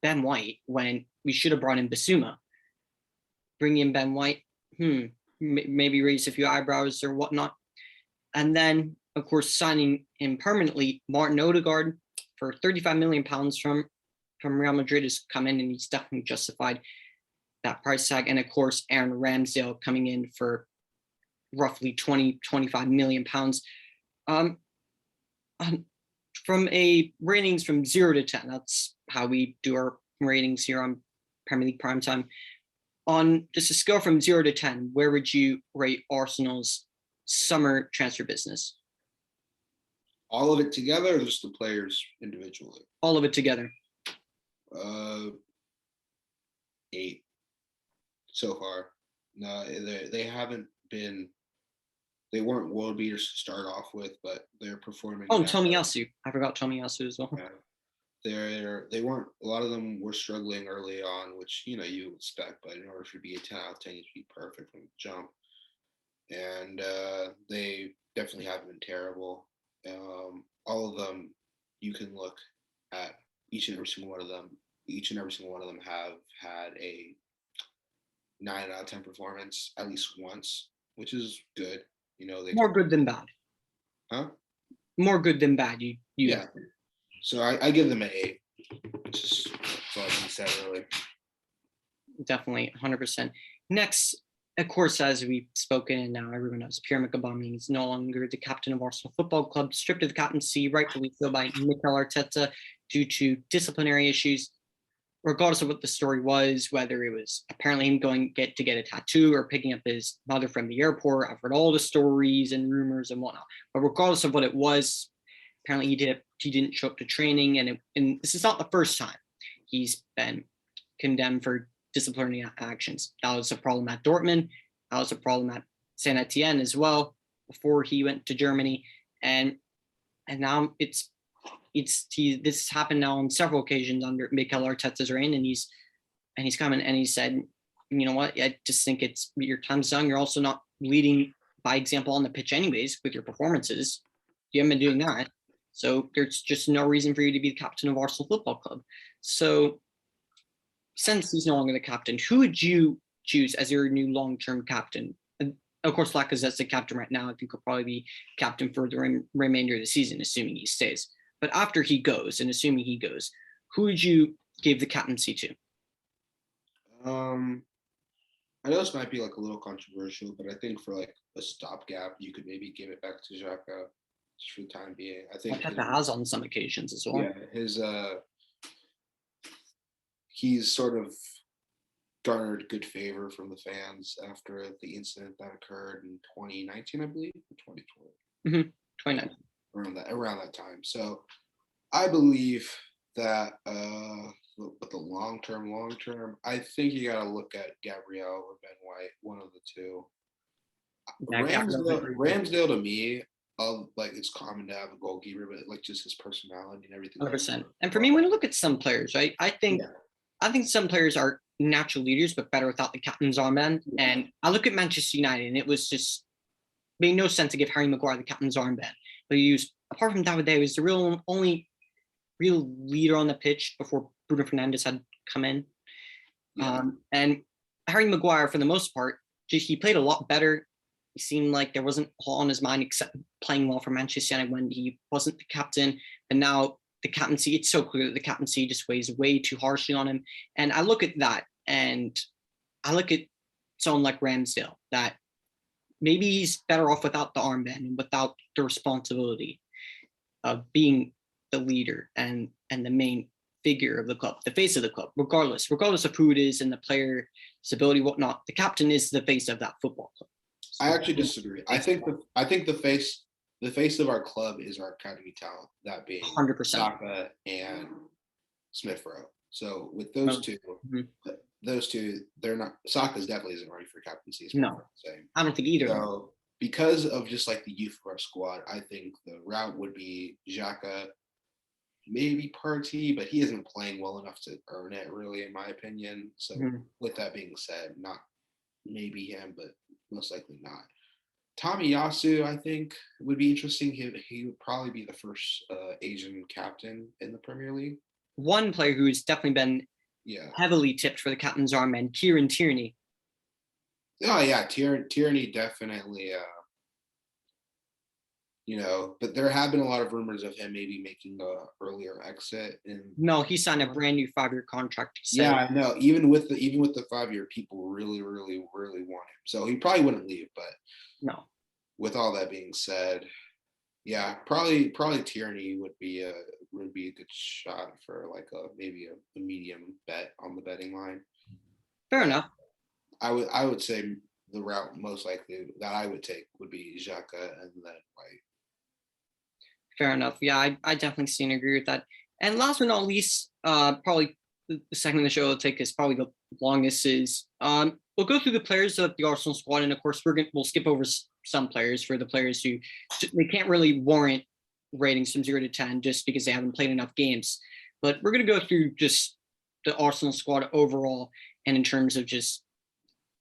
Ben White when we should have brought in Bissouma? Bringing in Ben White, maybe raise a few eyebrows or whatnot. And then, of course, signing him permanently, Martin Odegaard for £35 million from Real Madrid has come in, and he's definitely justified that price tag. And of course, Aaron Ramsdale coming in for roughly 25 million pounds. From a ratings from 0 to 10, that's how we do our ratings here on Premier League Primetime. On just a scale from 0 to 10, where would you rate Arsenal's summer transfer business? All of it together, or just the players individually? All of it together. 8 so far. No, they haven't been. They weren't world beaters to start off with, but they're performing. Oh, Tomiyasu. I forgot Tomiyasu as well. Yeah. they weren't, a lot of them were struggling early on, which you expect, but in order for it to be a 10 out of 10, you have to be perfect from the jump. And they definitely haven't been terrible. All of them, you can look at each and every single one of them. Each and every single one of them have had a 9 out of 10 performance at least once, which is good. More good than bad. Huh? More good than bad. Yeah. So I give them an 8. It's just that's all I can say, really. Definitely, 100%. Next, of course, as we've spoken, and now everyone knows, Pierre-Emerick Aubameyang is no longer the captain of Arsenal Football Club, stripped of the captaincy, rightfully so, by Mikel Arteta due to disciplinary issues. Regardless of what the story was, whether it was apparently him going to get a tattoo or picking up his mother from the airport, I've heard all the stories and rumors and whatnot. But regardless of what it was, apparently he didn't show up to training, and this is not the first time he's been condemned for disciplinary actions. That was a problem at Dortmund. That was a problem at Saint Etienne as well before he went to Germany, and now this has happened now on several occasions under Mikel Arteta's reign, and he's come in and he said, you know what, I just think it's your time's done. You're also not leading by example on the pitch anyways with your performances. You haven't been doing that. So there's just no reason for you to be the captain of Arsenal Football Club. So since he's no longer the captain, who would you choose as your new long-term captain? And of course, Lacazette's the captain right now. I think he'll probably be captain for the remainder of the season, assuming he stays. But after he goes, and assuming he goes, who would you give the captaincy to? I know this might be like a little controversial, but I think for like a stopgap, you could maybe give it back to Xhaka just for the time being. I think Arteta has on some occasions as well. Yeah, he's sort of garnered good favor from the fans after the incident that occurred in 2019, I believe, or 2020. 2019. Around that time. So I believe that with the long term, I think you got to look at Gabriel or Ben White, one of the two. Ramsdale to me, like it's common to have a goalkeeper, but like just his personality and everything. 100%. And for me, when you look at some players, right, I think some players are natural leaders, but better without the captain's armband. And I look at Manchester United, and it was just made no sense to give Harry Maguire the captain's armband. But he used, apart from Daveye, was the only real leader on the pitch before Bruno Fernandes had come in. And Harry Maguire, for the most part, he played a lot better. He seemed like there wasn't a lot on his mind except playing well for Manchester United when he wasn't the captain. And now the captaincy, it's so clear that the captaincy just weighs way too harshly on him. And I look at that, and I look at someone like Ramsdale, that maybe he's better off without the armband and without the responsibility of being the leader and the main figure of the club, the face of the club, regardless of who it is and the player's ability, whatnot. The captain is the face of that football club. So I actually disagree. I think the face of our club is our academy talent, that being 100%. Xhaka and Smith Rowe. So with those two, they're not. Xhaka's definitely isn't ready for captaincy. No, I don't think either. So because of just like the youth of our squad, I think the route would be Xhaka, maybe Partey, but he isn't playing well enough to earn it, really, in my opinion. So with that being said, not maybe him, but most likely not. Tomiyasu, I think, would be interesting. He would probably be the first Asian captain in the Premier League. One player who's definitely been heavily tipped for the captain's armband, Kieran Tierney. Oh yeah, Tierney definitely. But there have been a lot of rumors of him maybe making an earlier exit. No, he signed a brand new 5-year contract. Yeah, I know. Even with the 5-year, people really, really, really want him. So he probably wouldn't leave. But no. With all that being said, yeah, probably Tierney would be a good shot for like maybe a medium bet on the betting line. Fair enough. I would say the route most likely that I would take would be Xhaka and then White. Fair enough. Yeah, I definitely see and agree with that. And last but not least, probably the second of the show I'll take is probably the longest is we'll go through the players of the Arsenal squad, and of course we'll skip over some players for the players who they can't really warrant ratings from 0 to 10 just because they haven't played enough games. But we're going to go through just the Arsenal squad overall and in terms of just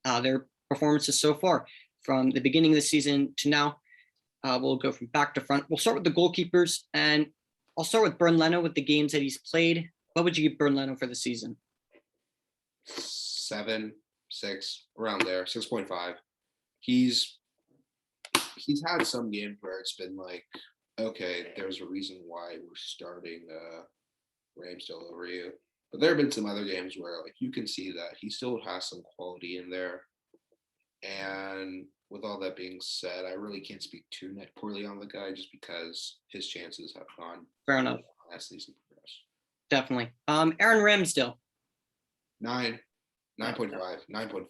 their performances so far from the beginning of the season to now. We'll go from back to front. We'll start with the goalkeepers, and I'll start with Bernd Leno with the games that he's played. What would you give Bernd Leno for the season? 7, 6, around there, 6.5. He's had some games where it's been like, okay, there's a reason why we're starting Ramsdale over you. But there have been some other games where like you can see that he still has some quality in there. And with all that being said, I really can't speak too poorly on the guy just because his chances have gone Fair enough. as season progressed. Definitely. Aaron Ramsdale. 9, 9.5, 9.5.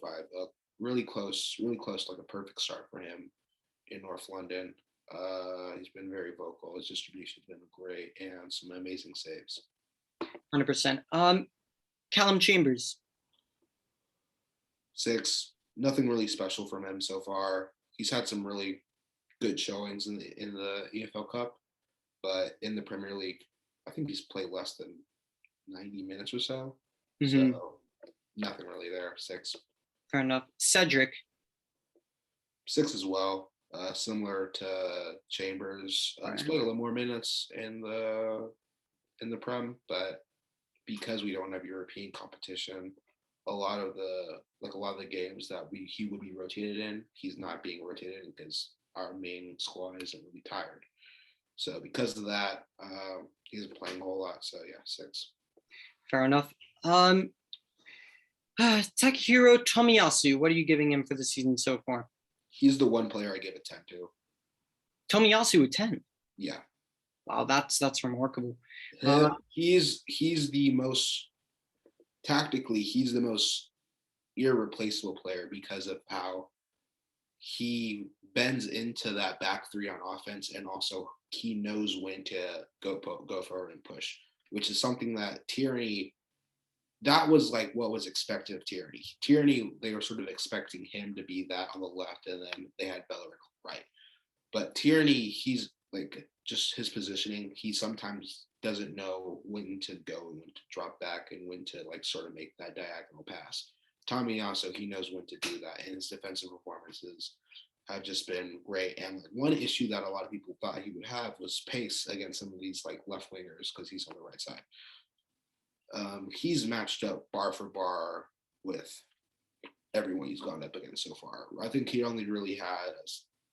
Really close, like a perfect start for him in North London. He's been very vocal. His distribution's been great and some amazing saves. 100%. Callum Chambers. 6. Nothing really special from him so far. He's had some really good showings in the EFL Cup, but in the Premier League, I think he's played less than 90 minutes or so. Mm-hmm. So nothing really there. 6. Fair enough. Cedric. 6 as well. Similar to Chambers. He's played a little more minutes in the Prem, but because we don't have European competition, a lot of the games that he would be rotated in, he's not being rotated in because our main squad isn't really tired. So because of that, he's playing a whole lot. So yeah, 6. Fair enough. Takahiro Tomiyasu, what are you giving him for the season so far? He's the one player I give a 10 to. Tomiyasu a 10. Yeah. Wow, that's remarkable. He's the most tactically, he's the most irreplaceable player because of how he bends into that back three on offense, and also he knows when to go forward and push, which is something that Tierney, that was like what was expected of Tierney. Tierney, they were sort of expecting him to be that on the left, and then they had Bellerin right. But Tierney, he's like just his positioning, he sometimes doesn't know when to go and when to drop back and when to like sort of make that diagonal pass. Tomiyasu, he knows when to do that, and his defensive performances have just been great. And like, one issue that a lot of people thought he would have was pace against some of these like left wingers because he's on the right side. He's matched up bar for bar with everyone he's gone up against so far. I think he only really had a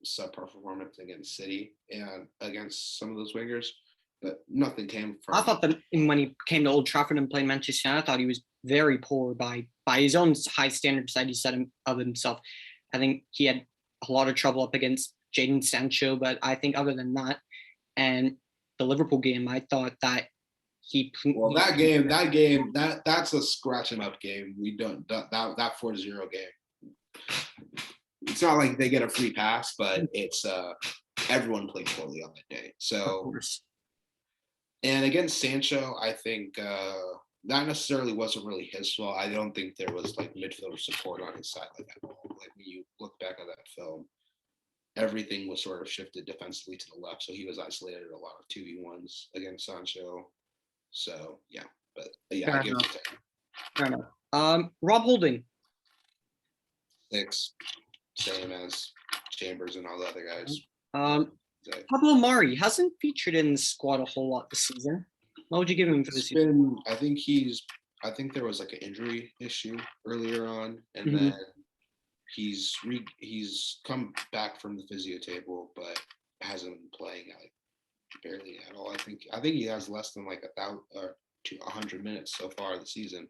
subpar performance against City and against some of those wingers, but nothing came from. I thought that when he came to Old Trafford and played Manchester United, I thought he was very poor by his own high standards that he set of himself. I think he had a lot of trouble up against Jadon Sancho, but I think other than that, and the Liverpool game, I thought that that's a scratch him up game. We don't that 4-0 game. It's not like they get a free pass, but it's everyone played poorly on that day. So, and against Sancho, I think that necessarily wasn't really his fault. I don't think there was like midfielder support on his side like that. Like when you look back at that film, everything was sort of shifted defensively to the left, so he was isolated a lot of 2v1s against Sancho. So yeah, but yeah, I give it 10. Fair enough. Rob Holding. 6, same as Chambers and all the other guys. Pablo Mari hasn't featured in the squad a whole lot this season. What would you give him for this season? I think there was like an injury issue earlier on, and then he's come back from the physio table, but hasn't been playing like barely at all. I think he has less than like 100 minutes so far this season.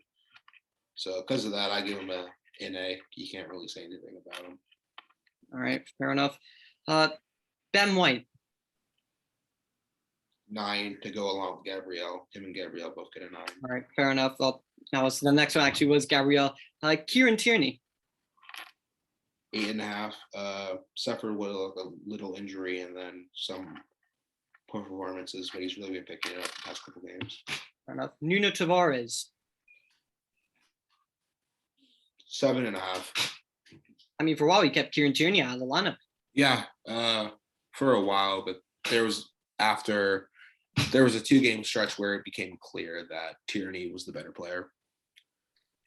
So because of that, I give him a NA. You can't really say anything about him. All right, fair enough. Ben White. 9 to go along with Gabriel. Him and Gabriel both get a 9. All right, fair enough. Well, now the next one actually was Gabriel. Kieran Tierney. 8.5. Suffered with a little injury and then some poor performances, but he's really been picking it up the past couple games. Fair enough. Nuno Tavares. 7.5. I mean, for a while, he kept Kieran Tierney out of the lineup. Yeah, for a while, but there was after there was a 2-game stretch where it became clear that Tierney was the better player.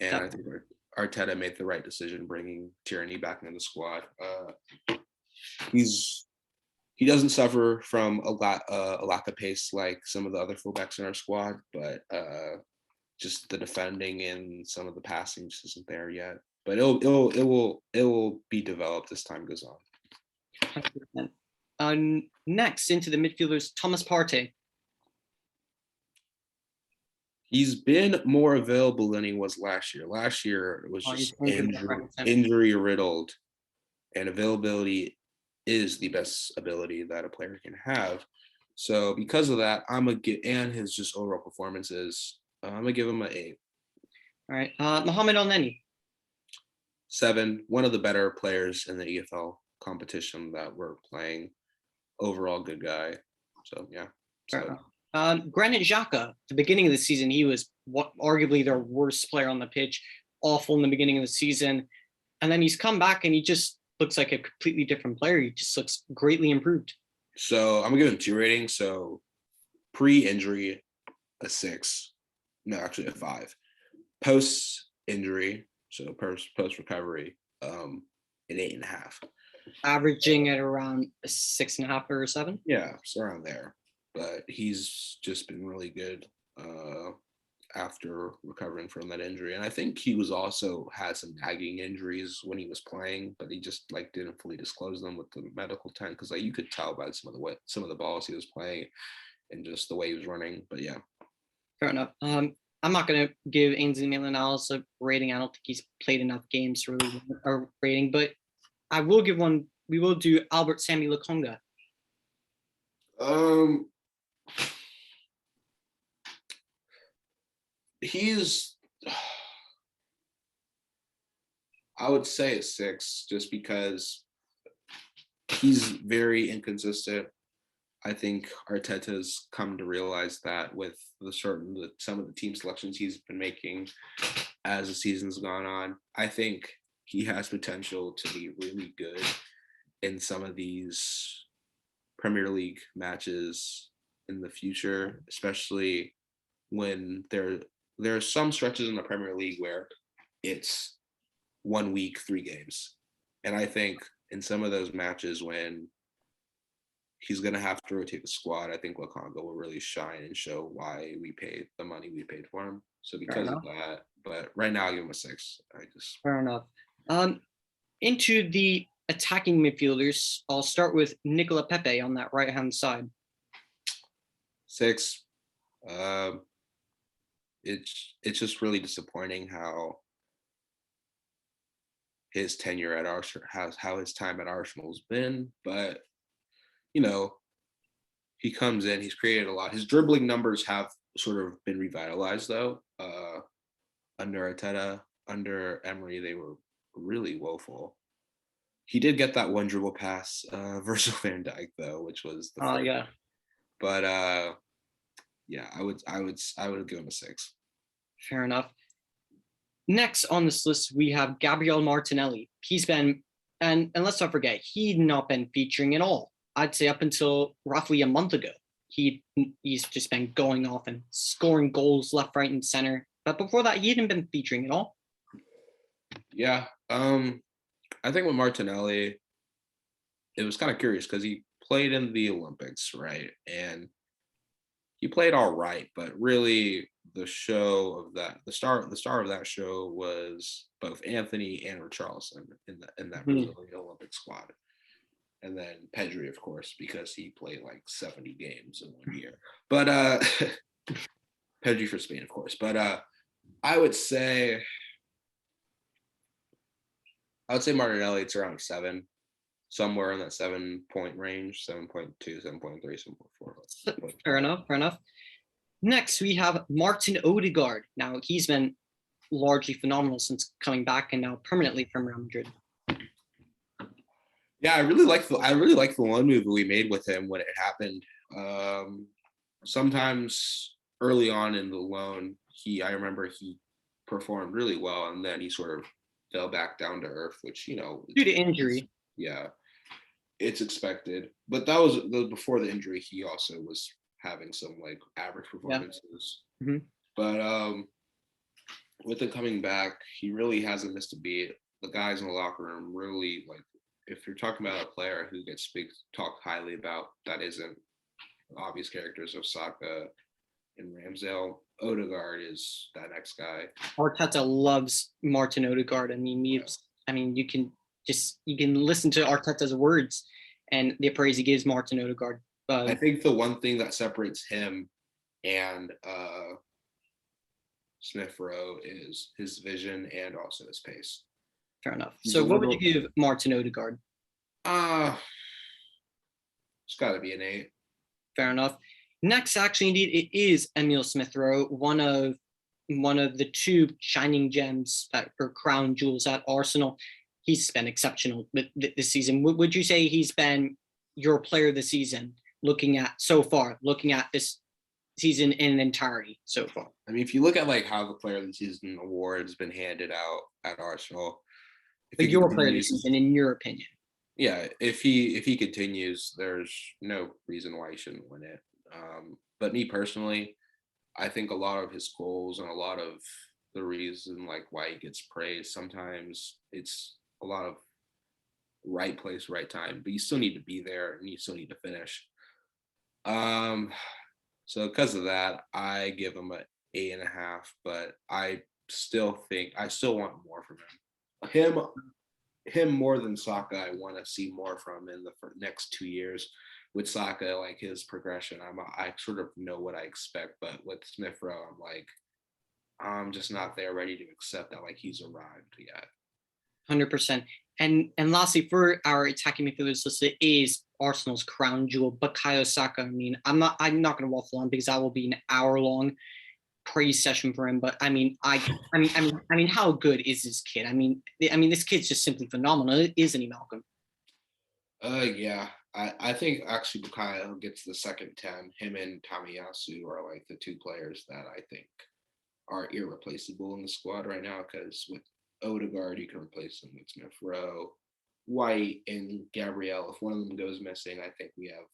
And I think Arteta made the right decision bringing Tierney back into the squad. He doesn't suffer from a lack of pace like some of the other fullbacks in our squad, but just the defending and some of the passing just isn't there yet. But it will be developed as time goes on. 100%. Next, into the midfielders, Thomas Partey. He's been more available than he was last year. Last year it was just injury riddled, and availability is the best ability that a player can have. So because of that, and his just overall performances, I'm gonna give him an 8. All right, Mohamed Elneny. 7. One of the better players in the EFL competition that we're playing. Overall, good guy. So yeah. Granit Xhaka. At the beginning of the season, he was arguably their worst player on the pitch. Awful in the beginning of the season, and then he's come back and he just looks like a completely different player. He just looks greatly improved. So I'm gonna give him 2 ratings. So pre-injury, a 6. No, actually a 5. Post-injury, so post-recovery, an 8.5. Averaging at around a 6.5 or a 7. Yeah, it's around there. But he's just been really good after recovering from that injury. And I think he was also had some nagging injuries when he was playing, but he just didn't fully disclose them with the medical tent, because you could tell by some of the balls he was playing and just the way he was running. But yeah. Fair enough. I'm not going to give Ainsley Maitland-Niles a rating. I don't think he's played enough games to really a rating, but I will give one. We will do Albert Sammy Lokonga. I would say a 6, just because he's very inconsistent. I think Arteta's come to realize that with some of the team selections he's been making as the season's gone on. I think he has potential to be really good in some of these Premier League matches in the future, especially when there are some stretches in the Premier League where it's 1 week, 3 games. And I think in some of those matches when he's going to have to rotate the squad, I think Lokonga will really shine and show why we paid the money we paid for him. So because of that, but right now I give him a 6. Fair enough. Into the attacking midfielders, I'll start with Nikola Pepe on that right-hand side. 6. It's just really disappointing how his tenure at Arsenal, how his time at Arsenal's been. But he comes in, he's created a lot. His dribbling numbers have sort of been revitalized though. Under Arteta, under Emery, they were really woeful. He did get that one dribble pass versus Van Dijk though, which was the yeah. But yeah, I would give him a 6. Fair enough. Next on this list, we have Gabriel Martinelli. He's been, and let's not forget, he'd not been featuring at all. I'd say up until roughly a month ago. He's just been going off and scoring goals left, right, and center. But before that, he hadn't been featuring at all. Yeah. I think with Martinelli, it was kind of curious because he played in the Olympics, right? And he played all right, but really the star of that show was both Anthony and Richarlison in that Brazilian Olympic squad. And then Pedri, of course, because he played 70 games in 1 year. But Pedri for Spain, of course. But I would say Martinelli, it's around 7, somewhere in that 7-point range, 7.2, 7.3, 7.4. Fair enough. Next, we have Martin Odegaard. Now, he's been largely phenomenal since coming back and now permanently from Real Madrid. Yeah, I really like the loan move we made with him when it happened. Sometimes early on in the loan, I remember he performed really well, and then he sort of fell back down to earth, which due to injury. Yeah, it's expected. But that was before the injury. He also having some like average Yeah. performances. Mhm. But with him coming back, he really hasn't missed a beat. The guys in the locker room really like. If you're talking about a player who gets talked highly about, that isn't obvious characters of Saka and Ramsdale, Odegaard is that next guy. Arteta loves Martin Odegaard. I mean, you can listen to Arteta's words and the praise he gives Martin Odegaard. I think the one thing that separates him and Smith Rowe is his vision and also his pace. Fair enough. So what would you give Martin Odegaard? It's got to be an 8. Fair enough. Next, actually, indeed, it is Emil Smith Rowe, one of the 2 shining gems that are crown jewels at Arsenal. He's been exceptional this season. Would you say he's been your player of the season? Looking at this season in entirety so far. I mean, if you look at like how the player of the season award has been handed out at Arsenal, But your player of the season, in your opinion. Yeah, if he continues, there's no reason why he shouldn't win it. But me personally, I think a lot of his goals and a lot of the reason like why he gets praised, sometimes it's a lot of right place, right time, but you still need to be there and you still need to finish. So because of that, I give him an 8.5, but I still want more from him. Him more than Saka, I want to see more from in the next 2 years. With Saka, like his progression, I sort of know what I expect, but with Smith Rowe, I'm just not there ready to accept that like he's arrived yet. 100%. And lastly, for our attacking midfielders listed is Arsenal's crown jewel, Bukayo Saka. I mean, I'm not going to waffle on because that will be an hour-long praise session for him. But I mean, how good is this kid? I mean, this kid's just simply phenomenal, isn't he, Malcolm? Yeah. I think actually Bukayo gets the second 10. Him and Tomiyasu are like the 2 players that I think are irreplaceable in the squad right now, because with Odegaard, you can replace him with Smith Rowe, White, and Gabriel. If one of them goes missing, I think we have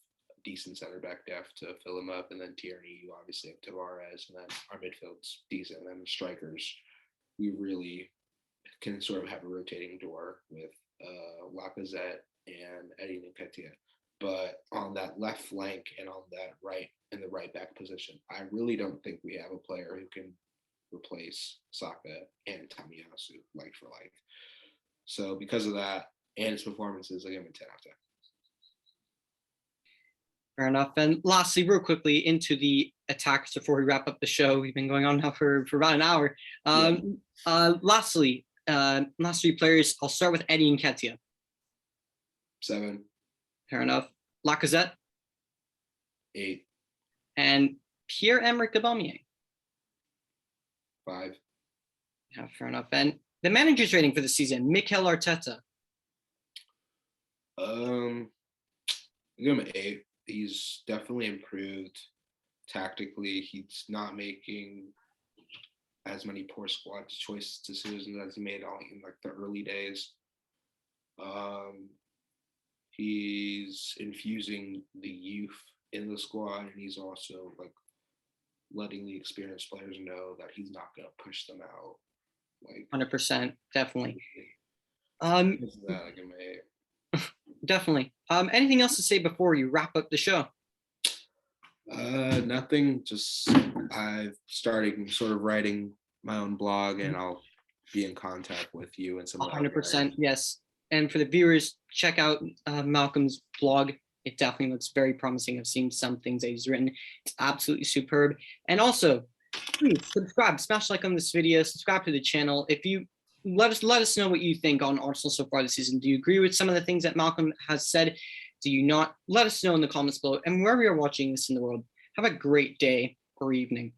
decent center back depth to fill him up. And then Tierney, you obviously have Tavares, and then our midfield's decent. And then the strikers, we really can sort of have a rotating door with Lacazette and Eddie Nketiah. But on that left flank and on that in the right back position, I really don't think we have a player who can replace Saka and Tomiyasu like for like. So because of that and his performances, I give him a 10 out of 10. Fair enough. And lastly, real quickly into the attackers before we wrap up the show. We've been going on now for about an hour. Lastly, last 3 players. I'll start with Eddie Nketiah. 7. Fair enough. Lacazette. 8. And Pierre-Emerick Aubameyang. 5. Yeah, fair enough. And the manager's rating for the season, Mikel Arteta. I give him an 8. He's definitely improved tactically. He's not making as many poor squad choice decisions as he made in like the early days. He's infusing the youth in the squad, and he's also like letting the experienced players know that he's not going to push them out. Like 100%, definitely. I give him an 8. Definitely. Anything else to say before you wrap up the show? Nothing. Just I've started sort of writing my own blog, and I'll be in contact with you and some. 100%, yes. And for the viewers, check out Malcolm's blog. It definitely looks very promising. I've seen some things that he's written. It's absolutely superb. And also, please subscribe, smash like on this video, subscribe to the channel. If you let us know what you think on Arsenal so far this season. Do you agree with some of the things that Malcolm has said? Do you not? Let us know in the comments below. And wherever you're watching this in the world, have a great day or evening.